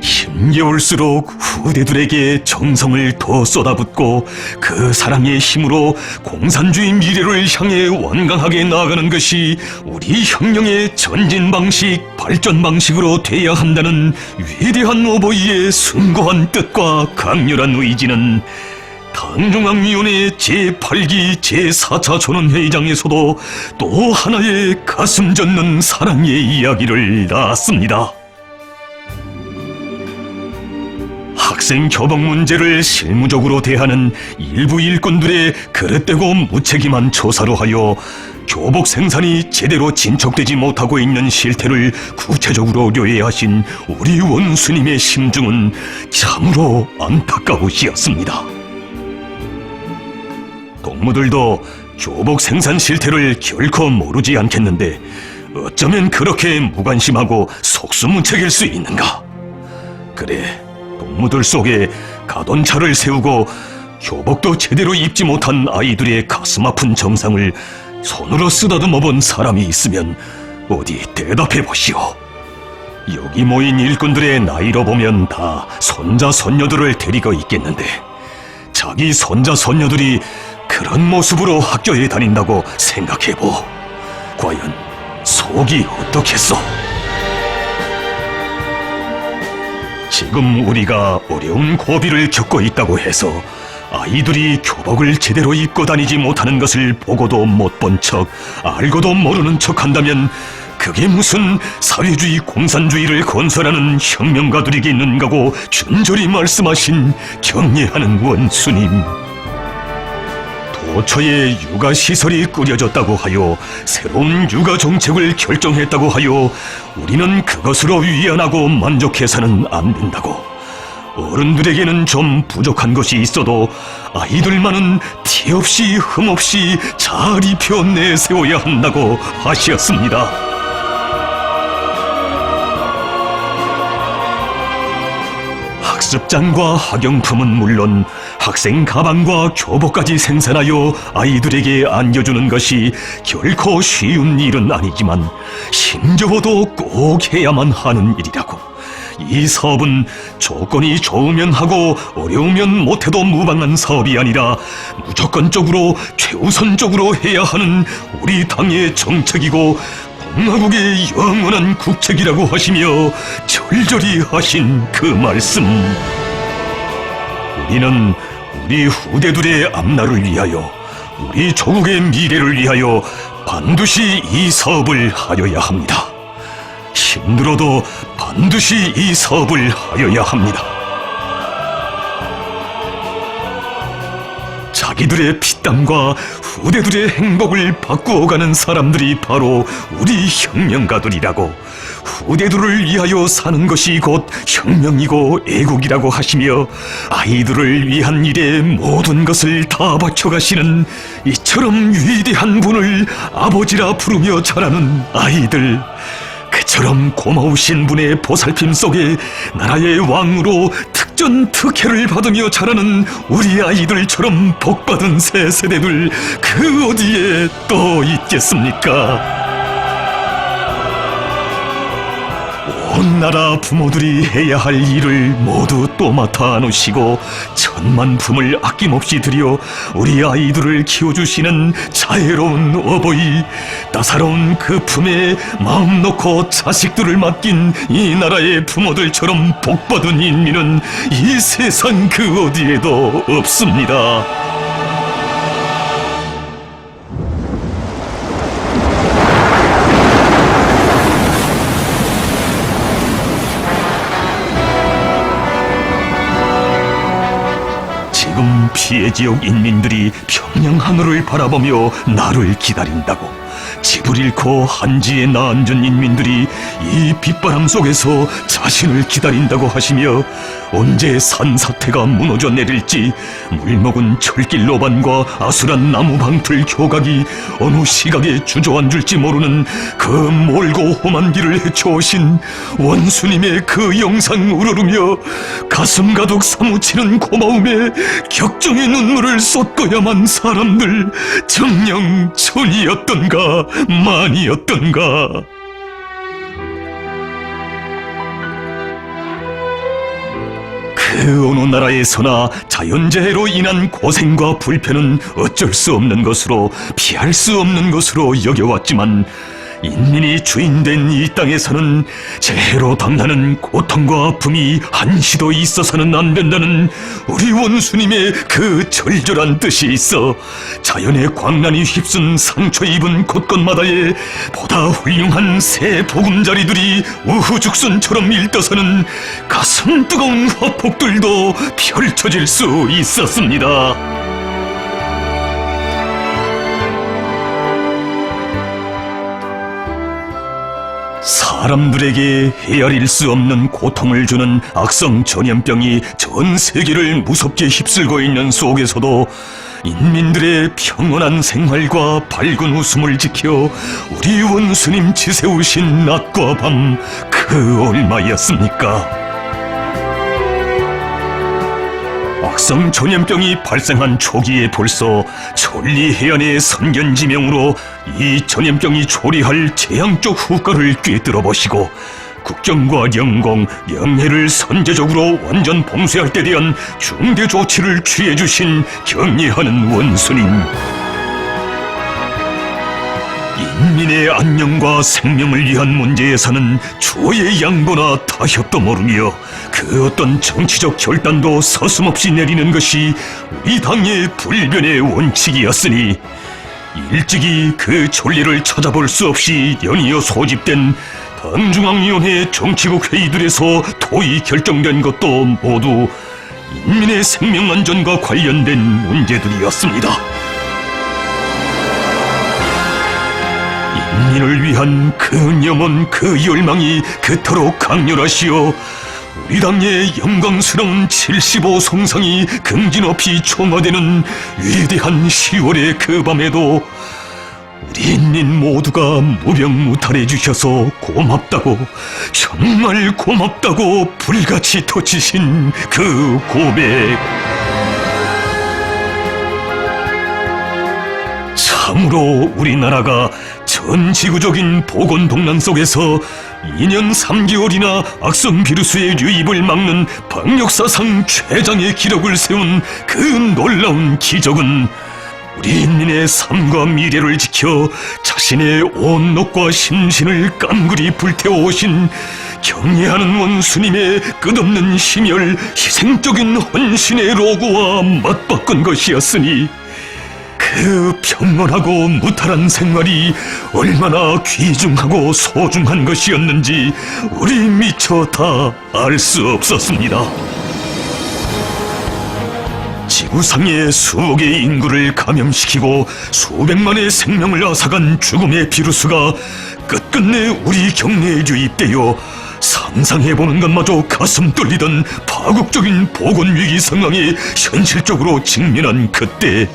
힘겨울수록 후대들에게 정성을 더 쏟아붓고 그 사랑의 힘으로 공산주의 미래를 향해 완강하게 나아가는 것이 우리 혁명의 전진 방식, 발전 방식으로 돼야 한다는 위대한 어버이의 숭고한 뜻과 강렬한 의지는 당중앙위원회 제8기 제4차 전원회의장에서도 또 하나의 가슴 젖는 사랑의 이야기를 낳았습니다. 학생 교복 문제를 실무적으로 대하는 일부 일꾼들의 그릇되고 무책임한 조사로 하여 교복 생산이 제대로 진척되지 못하고 있는 실태를 구체적으로 료해하신 우리 원수님의 심중은 참으로 안타까우시었습니다. 동무들도 교복 생산 실태를 결코 모르지 않겠는데 어쩌면 그렇게 무관심하고 속수무책일 수 있는가? 그래, 동무들 속에 가돈차를 세우고 교복도 제대로 입지 못한 아이들의 가슴 아픈 정상을 손으로 쓰다듬어 본 사람이 있으면 어디 대답해 보시오. 여기 모인 일꾼들의 나이로 보면 다 손자 손녀들을 데리고 있겠는데 자기 손자 손녀들이 그런 모습으로 학교에 다닌다고 생각해보. 과연 속이 어떻겠소? 지금 우리가 어려운 고비를 겪고 있다고 해서 아이들이 교복을 제대로 입고 다니지 못하는 것을 보고도 못 본 척, 알고도 모르는 척 한다면 그게 무슨 사회주의 공산주의를 건설하는 혁명가들에게 있는가고 준절히 말씀하신 경례하는 원수님. 도처에 육아시설이 꾸려졌다고 하여 새로운 육아정책을 결정했다고 하여 우리는 그것으로 위안하고 만족해서는 안 된다고. 어른들에게는 좀 부족한 것이 있어도 아이들만은 티 없이 흠 없이 잘 입혀 내세워야 한다고 하셨습니다. 학습장과 학용품은 물론 학생 가방과 교복까지 생산하여 아이들에게 안겨주는 것이 결코 쉬운 일은 아니지만 힘겨워도 꼭 해야만 하는 일이라고. 이 사업은 조건이 좋으면 하고 어려우면 못해도 무방한 사업이 아니라 무조건적으로 최우선적으로 해야 하는 우리 당의 정책이고 공화국의 영원한 국책이라고 하시며 절절히 하신 그 말씀. 우리는 우리 후대들의 앞날을 위하여, 우리 조국의 미래를 위하여 반드시 이 사업을 하여야 합니다. 힘들어도 반드시 이 사업을 하여야 합니다. 자기들의 피땀과 후대들의 행복을 바꾸어가는 사람들이 바로 우리 혁명가들이라고. 후대들을 위하여 사는 것이 곧 혁명이고 애국이라고 하시며 아이들을 위한 일에 모든 것을 다 바쳐가시는 이처럼 위대한 분을 아버지라 부르며 자라는 아이들. 그처럼 고마우신 분의 보살핌 속에 나라의 왕으로 특전특혜를 받으며 자라는 우리 아이들처럼 복받은 새 세대들 그 어디에 또 있겠습니까? 온 나라 부모들이 해야 할 일을 모두 또 맡아 안으시고 천만 품을 아낌없이 들여 우리 아이들을 키워주시는 자애로운 어버이, 따사로운 그 품에 마음 놓고 자식들을 맡긴 이 나라의 부모들처럼 복받은 인민은 이 세상 그 어디에도 없습니다. 지금 피해 지역 인민들이 평양 하늘을 바라보며 나를 기다린다고. 집을 잃고 한지에 나앉은 인민들이 이 빗바람 속에서 자신을 기다린다고 하시며 언제 산사태가 무너져 내릴지 물먹은 철길 노반과 아수란 나무 방틀 교각이 어느 시각에 주저앉을지 모르는 그 멀고 험한 길을 헤쳐오신 원수님의 그 영상 우러르며 가슴 가득 사무치는 고마움에 격정의 눈물을 쏟고야만 사람들 정녕 천이었던가 만이었던가. 그 어느 나라에서나 자연재해로 인한 고생과 불편은 어쩔 수 없는 것으로 피할 수 없는 것으로 여겨왔지만 인민이 주인된 이 땅에서는 재해로 당하는 고통과 아픔이 한시도 있어서는 안 된다는 우리 원수님의 그 절절한 뜻이 있어 자연의 광란이 휩쓴 상처 입은 곳곳마다에 보다 훌륭한 새 보금자리들이 우후죽순처럼 일떠서는 가슴 뜨거운 화폭들도 펼쳐질 수 있었습니다. 사람들에게 헤아릴 수 없는 고통을 주는 악성 전염병이 전 세계를 무섭게 휩쓸고 있는 속에서도 인민들의 평온한 생활과 밝은 웃음을 지켜 우리 원수님 지새우신 낮과 밤 그 얼마였습니까? 악성 전염병이 발생한 초기에 벌써 천리 해안의 선견지명으로 이 전염병이 초래할 재앙적 후과를 꿰뚫어 보시고 국정과 영공, 명예를 선제적으로 완전 봉쇄할 때 대한 중대 조치를 취해 주신 경례하는 원수님. 인민의 안녕과 생명을 위한 문제에서는 주어의 양보나 타협도 모르며 그 어떤 정치적 결단도 서슴없이 내리는 것이 우리 당의 불변의 원칙이었으니 일찍이 그 전례를 찾아볼 수 없이 연이어 소집된 당중앙위원회 정치국 회의들에서 토의 결정된 것도 모두 인민의 생명 안전과 관련된 문제들이었습니다. 인민을 위한 그 염원, 그 열망이 그토록 강렬하시어 우리 당의 영광스러운 75 성상이 긍지 높이 총화되는 위대한 10월의 그 밤에도 우리 인민 모두가 무병무탈해 주셔서 고맙다고, 정말 고맙다고 불같이 터치신 그 고백. 참으로 우리나라가 전 지구적인 보건동란 속에서 2년 3개월이나 악성 비루스의 유입을 막는 방역사상 최장의 기록을 세운 그 놀라운 기적은 우리 인민의 삶과 미래를 지켜 자신의 온 넋과 심신을 깜그리 불태워오신 경애하는 원수님의 끝없는 심혈, 희생적인 헌신의 로고와 맞바꾼 것이었으니 그 평온하고 무탈한 생활이 얼마나 귀중하고 소중한 것이었는지 우리 미처 다 알 수 없었습니다. 지구상의 수억의 인구를 감염시키고 수백만의 생명을 앗아간 죽음의 비루스가 끝끝내 우리 경내에 유입되어 상상해보는 것마저 가슴 뚫리던 파국적인 보건위기 상황에 현실적으로 직면한 그때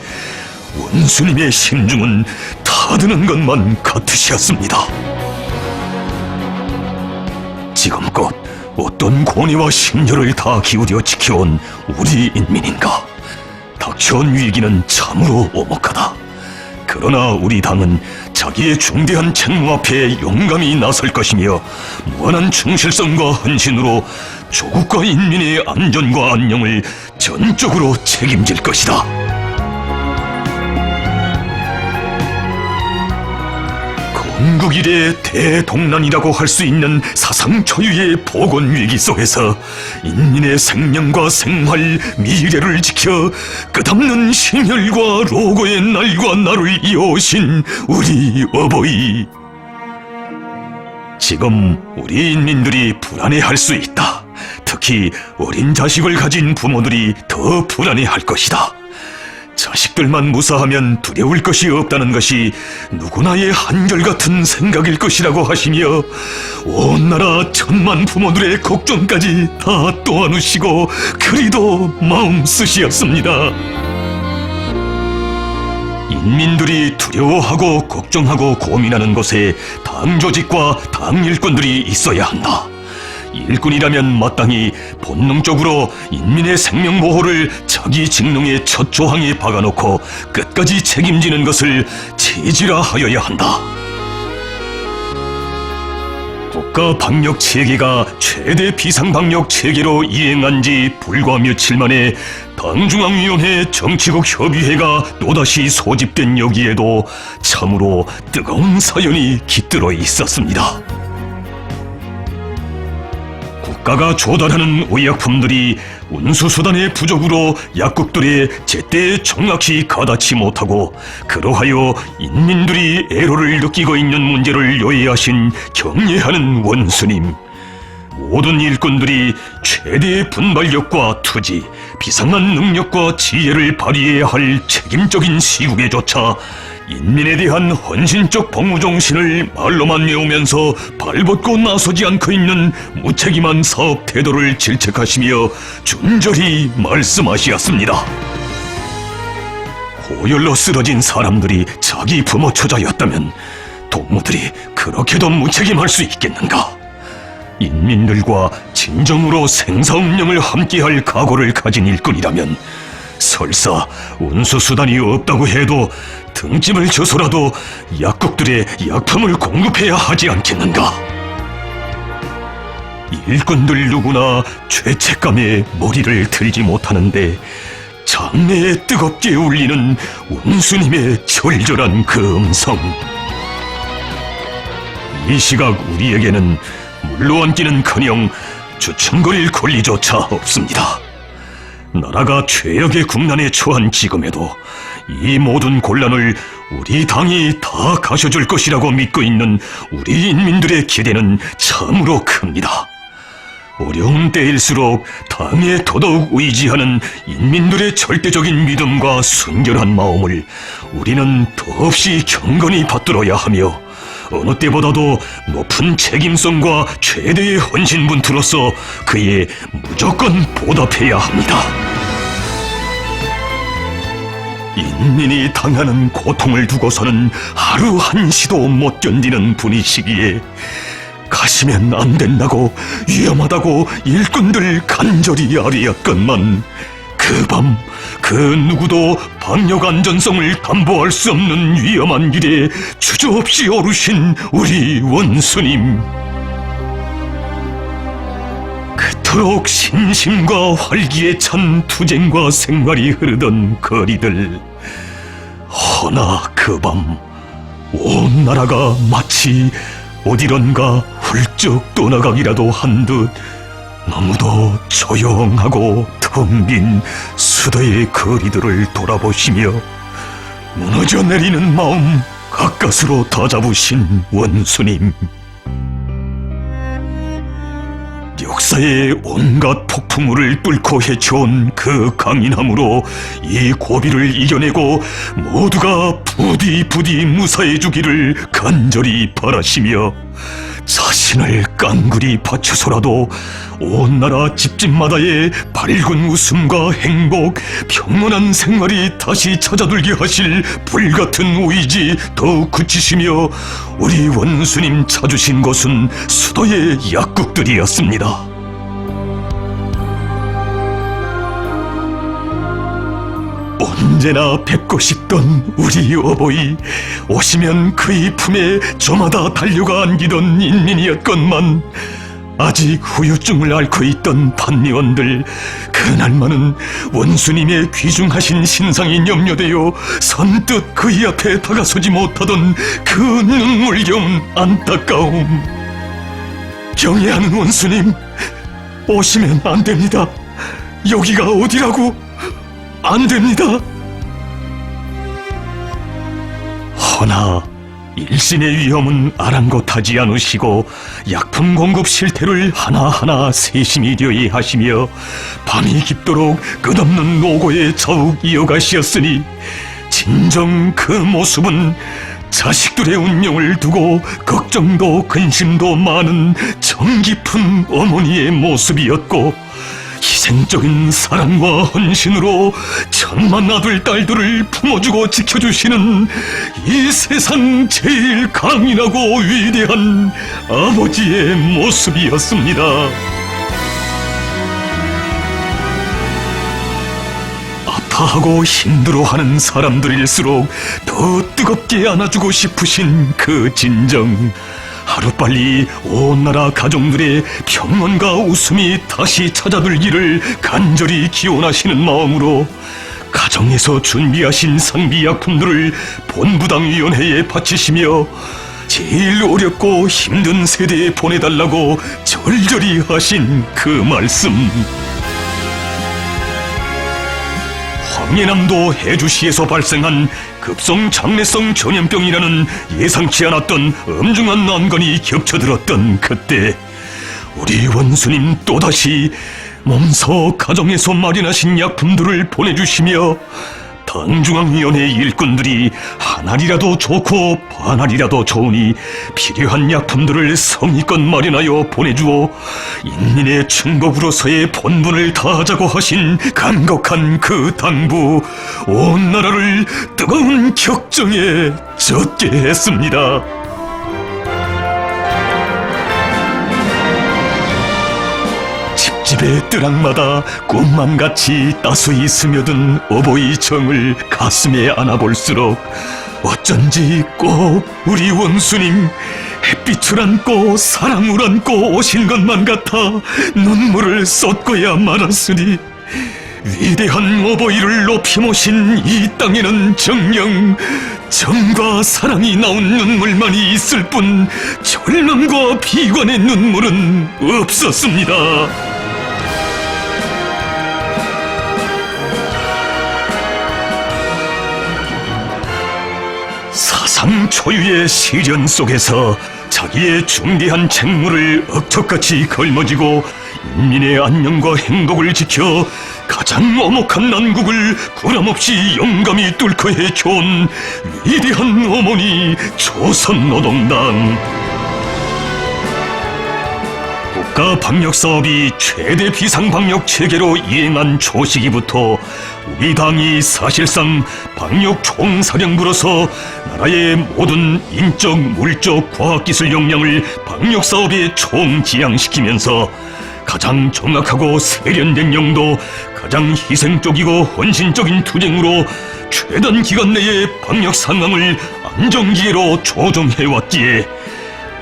원수님의 심중은 타드는 것만 같으셨습니다. 지금껏 어떤 고뇌와 심려를 다 기울여 지켜온 우리 인민인가? 닥쳐온 위기는 참으로 오목하다. 그러나 우리 당은 자기의 중대한 책무 앞에 용감히 나설 것이며 무한한 충실성과 헌신으로 조국과 인민의 안전과 안녕을 전적으로 책임질 것이다. 건국 이래 대동란이라고 할 수 있는 사상 초유의 보건위기 속에서 인민의 생명과 생활, 미래를 지켜 끝없는 심혈과 로고의 날과 날을 이어오신 우리 어버이. 지금 우리 인민들이 불안해할 수 있다. 특히 어린 자식을 가진 부모들이 더 불안해할 것이다. 자식들만 무사하면 두려울 것이 없다는 것이 누구나의 한결같은 생각일 것이라고 하시며 온 나라 1000만 부모들의 걱정까지 다 떠안으시고 그리도 마음 쓰시었습니다. 인민들이 두려워하고 걱정하고 고민하는 곳에 당 조직과 당 일꾼들이 있어야 한다. 일꾼이라면 마땅히 본능적으로 인민의 생명 보호를 자기 직능의 첫 조항에 박아놓고 끝까지 책임지는 것을 체질화 하여야 한다. 국가 방역 체계가 최대 비상 방역 체계로 이행한 지 불과 며칠 만에 당중앙위원회 정치국 협의회가 또다시 소집된 여기에도 참으로 뜨거운 사연이 깃들어 있었습니다. 국가가 조달하는 의약품들이 운수수단의 부족으로 약국들에 제때 정확히 가닿지 못하고 그러하여 인민들이 애로를 느끼고 있는 문제를 요해하신 경애하는 원수님. 모든 일꾼들이 최대의 분발력과 투지, 비상한 능력과 지혜를 발휘해야 할 책임적인 시국에조차 인민에 대한 헌신적 복무정신을 말로만 외우면서 발벗고 나서지 않고 있는 무책임한 사업 태도를 질책하시며 준절히 말씀하시었습니다. 고열로 쓰러진 사람들이 자기 부모 처자였다면 동무들이 그렇게도 무책임할 수 있겠는가? 인민들과 진정으로 생사운명을 함께할 각오를 가진 일꾼이라면 설사 운수수단이 없다고 해도 등짐을 져서라도 약국들에 약품을 공급해야 하지 않겠는가? 일꾼들 누구나 죄책감에 머리를 들지 못하는데 장내에 뜨겁게 울리는 운수님의 절절한 그 음성. 이 시각 우리에게는 물러앉기는커녕 주춤거릴 권리조차 없습니다. 나라가 최악의 국난에 처한 지금에도 이 모든 곤란을 우리 당이 다 가셔줄 것이라고 믿고 있는 우리 인민들의 기대는 참으로 큽니다. 어려운 때일수록 당에 더더욱 의지하는 인민들의 절대적인 믿음과 순결한 마음을 우리는 더없이 경건히 받들어야 하며 어느 때보다도 높은 책임성과 최대의 헌신분투로서 그에 무조건 보답해야 합니다. 인민이 당하는 고통을 두고서는 하루 한시도 못 견디는 분이시기에 가시면 안 된다고 위험하다고 일꾼들 간절히 아뢰었건만 그 밤 그 누구도 방역 안전성을 담보할 수 없는 위험한 길에 주저없이 오르신 우리 원수님, 그토록 신심과 활기에 찬 투쟁과 생활이 흐르던 거리들, 허나 그 밤 온 나라가 마치 어디론가 훌쩍 떠나가기라도 한 듯 너무도 조용하고 텅 빈 수도의 거리들을 돌아보시며 무너져 내리는 마음 가까스로 다잡으신 원수님, 역사의 온갖 폭풍우를 뚫고 헤쳐온 그 강인함으로 이 고비를 이겨내고 모두가 부디 무사해주기를 간절히 바라시며 자신을 깡그리 바쳐서라도 온 나라 집집마다의 밝은 웃음과 행복, 평온한 생활이 다시 찾아들게 하실 불같은 의지 더욱 굳히시며 우리 원수님 찾으신 곳은 수도의 약국들이었습니다. 언제나 뵙고 싶던 우리 어버이, 오시면 그의 품에 저마다 달려가 안기던 인민이었건만 아직 후유증을 앓고 있던 판리원들, 그날만은 원수님의 귀중하신 신상이 염려되어 선뜻 그의 앞에 다가서지 못하던 그 눈물겨운 안타까움. 경애하는 원수님, 오시면 안 됩니다. 여기가 어디라고? 안 됩니다. 허나 일신의 위험은 아랑곳하지 않으시고 약품 공급 실태를 하나하나 세심히留意하시며 밤이 깊도록 끝없는 노고에 더욱 이어가시었으니 진정 그 모습은 자식들의 운명을 두고 걱정도 근심도 많은 정 깊은 어머니의 모습이었고, 희생적인 사랑과 헌신으로 천만 아들 딸들을 품어주고 지켜주시는 이 세상 제일 강인하고 위대한 아버지의 모습이었습니다. 아파하고 힘들어하는 사람들일수록 더 뜨겁게 안아주고 싶으신 그 진정, 하루빨리 온 나라 가족들의 평온과 웃음이 다시 찾아들기를 간절히 기원하시는 마음으로 가정에서 준비하신 상비약품들을 본부당위원회에 바치시며 제일 어렵고 힘든 세대에 보내달라고 절절히 하신 그 말씀, 황해남도 해주시에서 발생한 급성 장내성 전염병이라는 예상치 않았던 엄중한 난관이 겹쳐들었던 그때 우리 원수님 또다시 몸소 가정에서 마련하신 약품들을 보내주시며 당중앙위원회 일꾼들이 한 알이라도 좋고 반 알이라도 좋으니 필요한 약품들을 성의껏 마련하여 보내주어 인민의 충복으로서의 본분을 다하자고 하신 간곡한 그 당부, 온 나라를 뜨거운 격정에 젖게 했습니다. 집의 뜨락마다 꿈만같이 따스히 스며든 어버이 정을 가슴에 안아볼수록 어쩐지 꼭 우리 원수님 햇빛을 안고 사랑을 안고 오신 것만 같아 눈물을 쏟고야 말았으니, 위대한 어버이를 높이 모신 이 땅에는 정녕 정과 사랑이 나온 눈물만이 있을 뿐 절망과 비관의 눈물은 없었습니다. 사상 초유의 시련 속에서 자기의 중대한 책무를 억척같이 걸머지고 인민의 안녕과 행복을 지켜 가장 엄혹한 난국을 구람없이 용감히 뚫고 헤쳐온 위대한 어머니 조선노동당. 국가 방역 사업이 최대 비상 방역 체계로 이행한 초시기부터 우리 당이 사실상 방역 총사령부로서 나라의 모든 인적, 물적, 과학기술 역량을 방역 사업에 총지향시키면서 가장 정확하고 세련된 영도, 가장 희생적이고 헌신적인 투쟁으로 최단 기간 내에 방역 상황을 안정기회로 조정해왔기에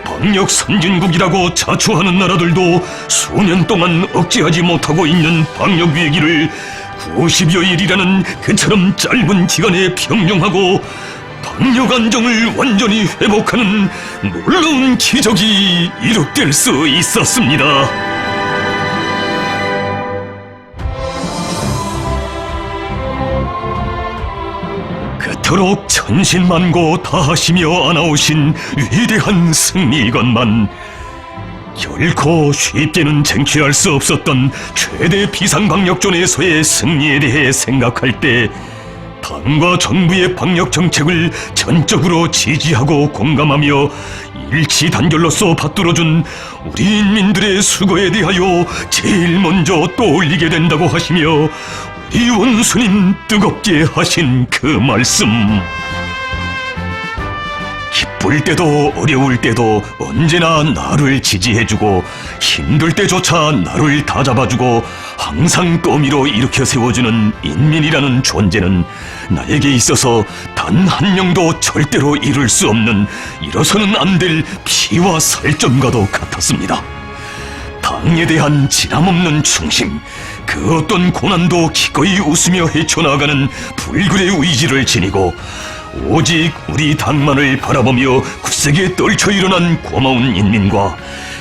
방역 선진국이라고 자처하는 나라들도 수년 동안 억제하지 못하고 있는 방역 위기를 90여일이라는 그처럼 짧은 기간에 평정하고 방역 안정을 완전히 회복하는 놀라운 기적이 이룩될 수 있었습니다. 그토록 천신만고 다하시며 안아오신 위대한 승리이건만 결코 쉽게는 쟁취할 수 없었던 최대 비상방역존에서의 승리에 대해 생각할 때 당과 정부의 방역 정책을 전적으로 지지하고 공감하며 일치단결로서 받들어준 우리 인민들의 수고에 대하여 제일 먼저 떠올리게 된다고 하시며 우리 원수님 뜨겁게 하신 그 말씀, 기쁠 때도 어려울 때도 언제나 나를 지지해주고 힘들 때조차 나를 다잡아주고 항상 떠미로 일으켜 세워주는 인민이라는 존재는 나에게 있어서 단 한 명도 절대로 이룰 수 없는, 이뤄서는 안 될 피와 살점과도 같았습니다. 당에 대한 진함없는 충심, 그 어떤 고난도 기꺼이 웃으며 헤쳐나가는 불굴의 의지를 지니고 오직 우리 당만을 바라보며 굳세게 떨쳐 일어난 고마운 인민과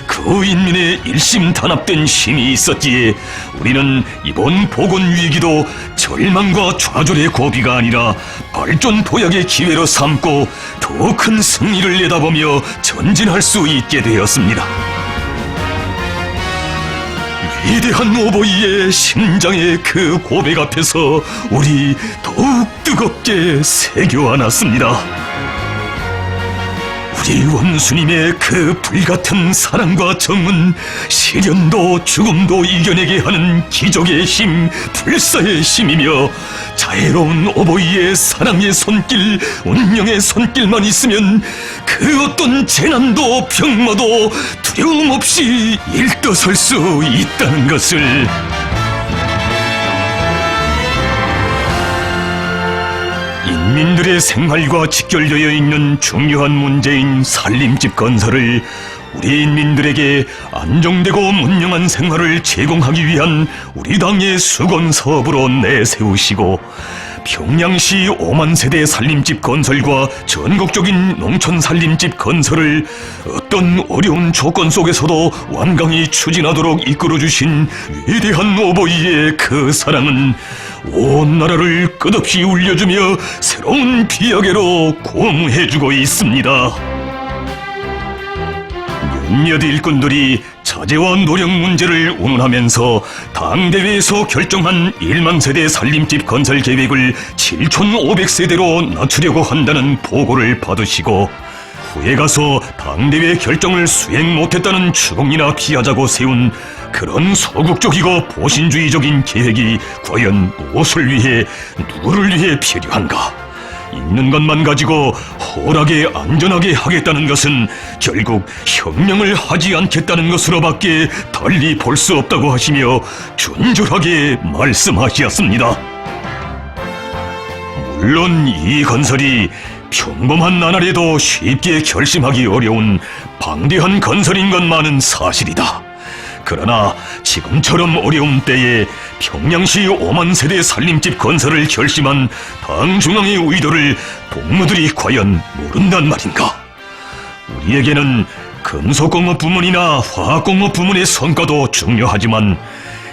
그 인민의 일심단합된 힘이 있었기에 우리는 이번 보건 위기도 절망과 좌절의 고비가 아니라 발전 도약의 기회로 삼고 더 큰 승리를 내다보며 전진할 수 있게 되었습니다. 위대한 오보이의 심장의 그 고백 앞에서 우리 더욱 뜨겁게 새겨 안았습니다. 우리 원수님의 그 불같은 사랑과 정은 시련도 죽음도 이겨내게 하는 기적의 힘, 불사의 힘이며 자애로운 오보이의 사랑의 손길, 운명의 손길만 있으면 그 어떤 재난도 병마도 두려움 없이 일떠설 수 있다는 것을. 인민들의 생활과 직결되어 있는 중요한 문제인 살림집 건설을 우리 인민들에게 안정되고 문명한 생활을 제공하기 위한 우리 당의 수건 사업으로 내세우시고 평양시 5만 세대 살림집 건설과 전국적인 농촌 살림집 건설을 어떤 어려운 조건 속에서도 완강히 추진하도록 이끌어주신 위대한 오보이의 그 사랑은 온 나라를 끝없이 울려주며 새로운 비약계로 고무해주고 있습니다. 몇몇 일꾼들이 자재와 노력 문제를 운운하면서 당대회에서 결정한 1만 세대 살림집 건설 계획을 7,500세대로 낮추려고 한다는 보고를 받으시고 후에 가서 당대회 결정을 수행 못했다는 추궁이나 피하자고 세운 그런 소극적이고 보신주의적인 계획이 과연 무엇을 위해, 누구를 위해 필요한가? 있는 것만 가지고 홀하게 안전하게 하겠다는 것은 결국 혁명을 하지 않겠다는 것으로밖에 달리 볼 수 없다고 하시며 준절하게 말씀하셨습니다. 물론 이 건설이 평범한 나날에도 쉽게 결심하기 어려운 방대한 건설인 것만은 사실이다. 그러나 지금처럼 어려운 때에 평양시 5만 세대 살림집 건설을 결심한 당 중앙의 의도를 동무들이 과연 모른단 말인가? 우리에게는 금속공업 부문이나 화학공업 부문의 성과도 중요하지만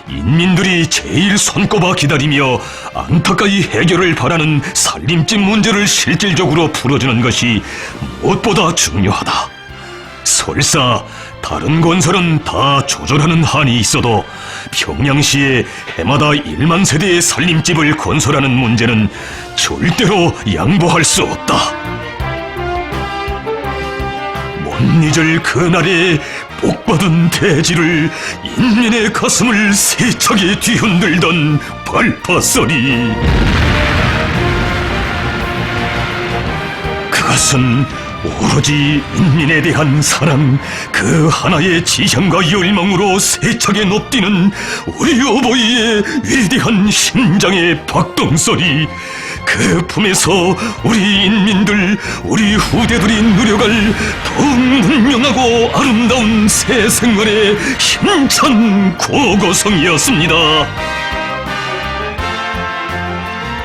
인민들이 제일 손꼽아 기다리며 안타까이 해결을 바라는 살림집 문제를 실질적으로 풀어주는 것이 무엇보다 중요하다. 설사 다른 건설은 다 조절하는 한이 있어도 평양시에 해마다 1만 세대의 살림집을 건설하는 문제는 절대로 양보할 수 없다. 못 잊을 그날의 복받은 대지를 인민의 가슴을 세차게 뒤흔들던 발파소리. 그것은 오로지 인민에 대한 사랑, 그 하나의 지향과 열망으로 세차게 높뛰는 우리 어버이의 위대한 심장의 박동소리. 그 품에서 우리 인민들, 우리 후대들이 누려갈 더욱 문명하고 아름다운 새 생활의 힘찬 고고성이었습니다.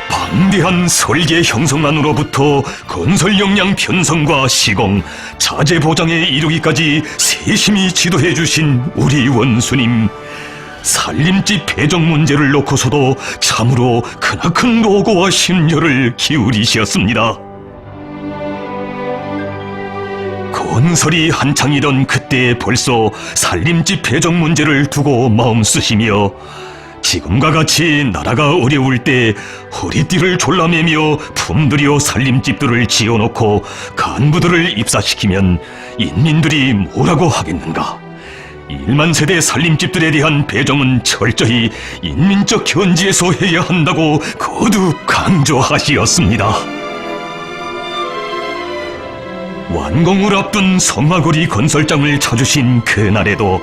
방대한 설계 형성안으로부터 건설 역량 편성과 시공, 자재 보장에 이르기까지 세심히 지도해 주신 우리 원수님. 살림집 배정 문제를 놓고서도 참으로 크나큰 노고와 심려를 기울이셨습니다. 건설이 한창이던 그때 벌써 살림집 배정 문제를 두고 마음 쓰시며 지금과 같이 나라가 어려울 때 허리띠를 졸라매며 품들여 살림집들을 지어놓고 간부들을 입사시키면 인민들이 뭐라고 하겠는가? 1만 세대 살림집들에 대한 배정은 철저히 인민적 견지에서 해야 한다고 거듭 강조하시었습니다. 완공을 앞둔 성화거리 건설장을 쳐주신 그날에도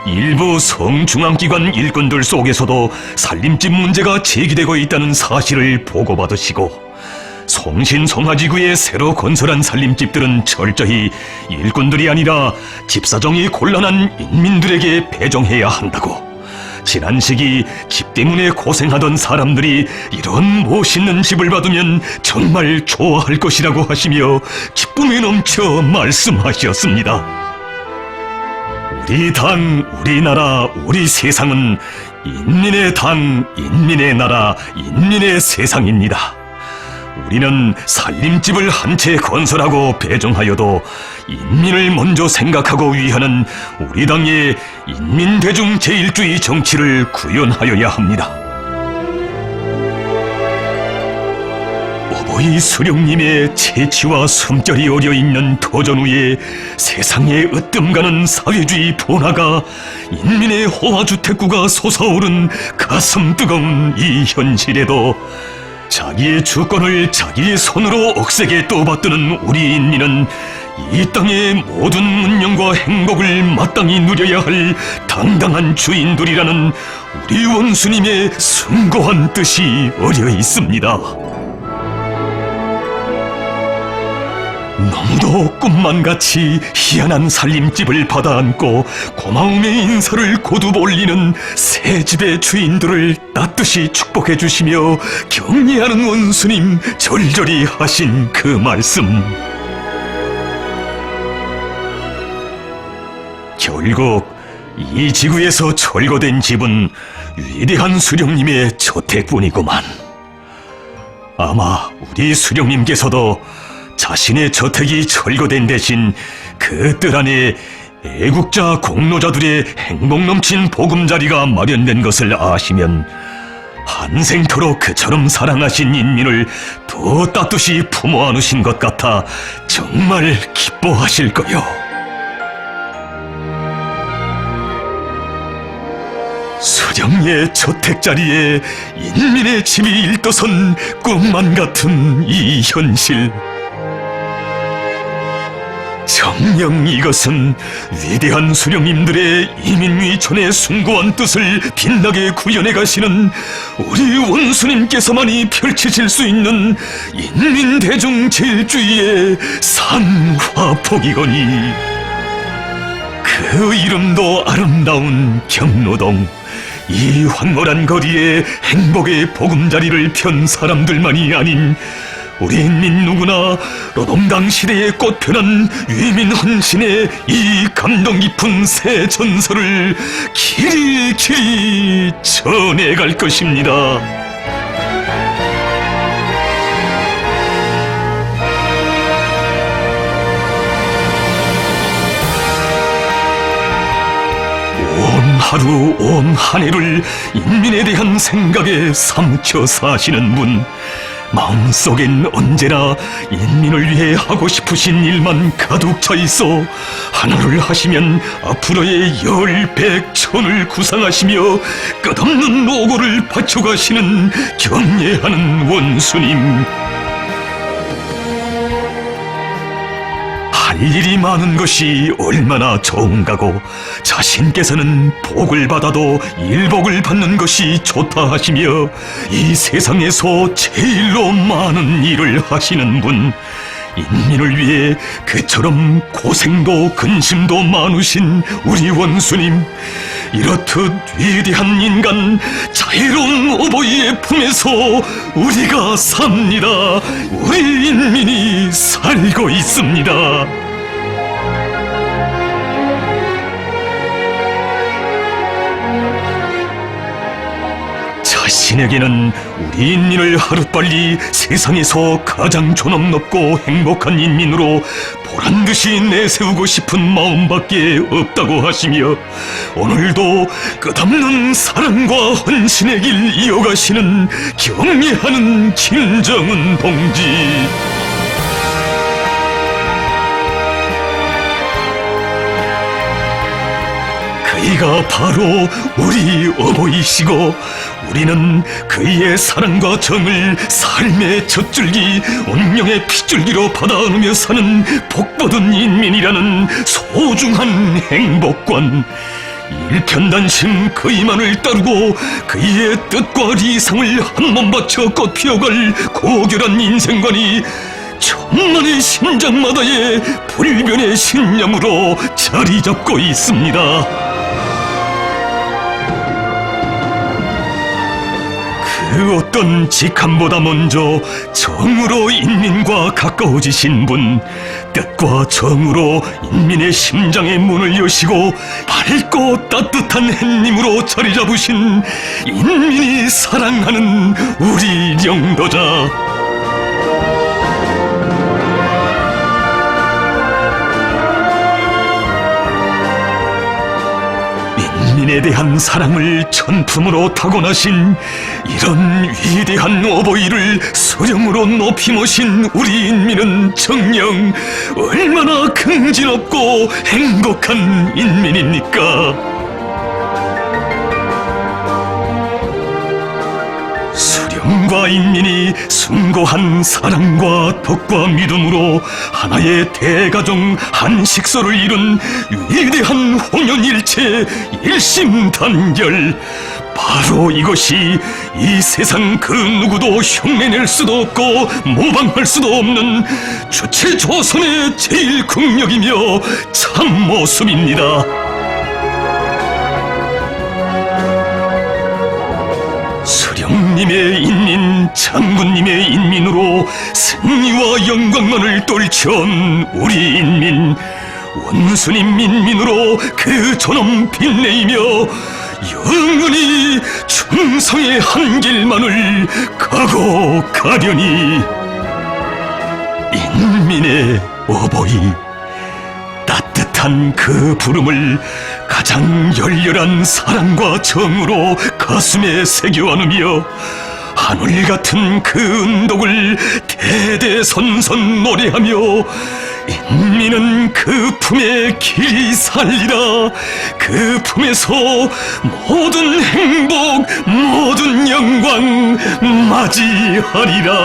일부 성중앙기관 일꾼들 속에서도 살림집 문제가 제기되고 있다는 사실을 보고받으시고 송신송화지구에 새로 건설한 살림집들은 철저히 일꾼들이 아니라 집사정이 곤란한 인민들에게 배정해야 한다고, 지난 시기 집 때문에 고생하던 사람들이 이런 멋있는 집을 받으면 정말 좋아할 것이라고 하시며 기쁨에 넘쳐 말씀하셨습니다. 우리 당, 우리나라, 우리 세상은 인민의 당, 인민의 나라, 인민의 세상입니다. 우리는 살림집을 한 채 건설하고 배정하여도 인민을 먼저 생각하고 위하는 우리 당의 인민대중 제일주의 정치를 구현하여야 합니다. 어버이 수령님의 채취와 숨결이 어려있는 도전 위에 세상에 으뜸가는 사회주의 본화가 인민의 호화주택구가 솟아오른 가슴 뜨거운 이 현실에도 자기의 주권을 자기의 손으로 억세게 떠받드는 우리 인민은 이 땅의 모든 문명과 행복을 마땅히 누려야 할 당당한 주인들이라는 우리 원수님의 숭고한 뜻이 어려 있습니다. 너무도 꿈만같이 희한한 살림집을 받아안고 고마움의 인사를 거듭 올리는 새 집의 주인들을 따뜻이 축복해 주시며 격려하는 원수님 절절히 하신 그 말씀. 결국 이 지구에서 철거된 집은 위대한 수령님의 저택뿐이구만. 아마 우리 수령님께서도 자신의 저택이 철거된 대신 그 뜰 안에 애국자 공로자들의 행복 넘친 보금자리가 마련된 것을 아시면 한생토록 그처럼 사랑하신 인민을 더 따뜻이 품어 안으신 것 같아 정말 기뻐하실 거요. 수령의 저택자리에 인민의 집이 일떠선 꿈만 같은 이 현실. 정녕 이것은 위대한 수령님들의 이민위천의 숭고한 뜻을 빛나게 구현해 가시는 우리 원수님께서만이 펼치실 수 있는 인민대중 제일주의의 산화폭이거니, 그 그 이름도 아름다운 경로동. 이 황홀한 거리에 행복의 보금자리를 편 사람들만이 아닌 우리 인민 누구나 노동당 시대에 꽃펴난 위민 헌신의 이 감동 깊은 새 전설을 길이 전해갈 것입니다. 온 하루 온 한 해를 인민에 대한 생각에 사무쳐 사시는 분, 마음속엔 언제나 인민을 위해 하고 싶으신 일만 가득 차 있어 하나를 하시면 앞으로의 열, 백, 천을 구상하시며 끝없는 노고를 바쳐가시는 경례하는 원수님. 할 일이 많은 것이 얼마나 좋은가고 자신께서는 복을 받아도 일복을 받는 것이 좋다 하시며 이 세상에서 제일로 많은 일을 하시는 분, 인민을 위해 그처럼 고생도 근심도 많으신 우리 원수님, 이렇듯 위대한 인간 자애로운 어버이의 품에서 우리가 삽니다. 우리 인민이 살고 있습니다. 자신에게는 우리 인민을 하루빨리 세상에서 가장 존엄 높고 행복한 인민으로 보란듯이 내세우고 싶은 마음밖에 없다고 하시며 오늘도 끝없는 사랑과 헌신의 길 이어가시는 경례하는 김정은 동지. 그이가 바로 우리 어버이시고 우리는 그이의 사랑과 정을 삶의 젖줄기, 운명의 핏줄기로 받아 안으며 사는 복받은 인민이라는 소중한 행복관. 일편단심 그이만을 따르고 그이의 뜻과 리상을 한 몸 바쳐 꽃피어갈 고결한 인생관이 천만의 심장마다의 불변의 신념으로 자리 잡고 있습니다. 그 어떤 직함보다 먼저 정으로 인민과 가까워지신 분, 뜻과 정으로 인민의 심장의 문을 여시고 밝고 따뜻한 햇님으로 자리 잡으신 인민이 사랑하는 우리 영도자. 인민에 대한 사랑을 천품으로 타고나신 이런 위대한 어버이를 수령으로 높이 모신 우리 인민은 정녕 얼마나 긍지롭고 행복한 인민입니까? 수령과 인민이 숭고한 사랑과 덕과 믿음으로 하나의 대가족 한 식소를 이룬 위대한 홍연일체 일심단결. 바로 이것이 이 세상 그 누구도 흉내낼 수도 없고 모방할 수도 없는 주체 조선의 제일 국력이며 참모습입니다. 수령님의 인민, 장군님의 인민으로 승리와 영광만을 떨쳐온 우리 인민, 원수님 인민으로 그 존엄 빛내이며 영원히 충성의 한 길만을 가고 가려니. 인민의 어버이, 따뜻한 그 부름을 가장 열렬한 사랑과 정으로 가슴에 새겨 안으며 하늘 같은 그 은덕을 대대손손 노래하며 인민은 그 품에 길이 살리라. 그 품에서 모든 행복, 모든 영광 맞이하리라.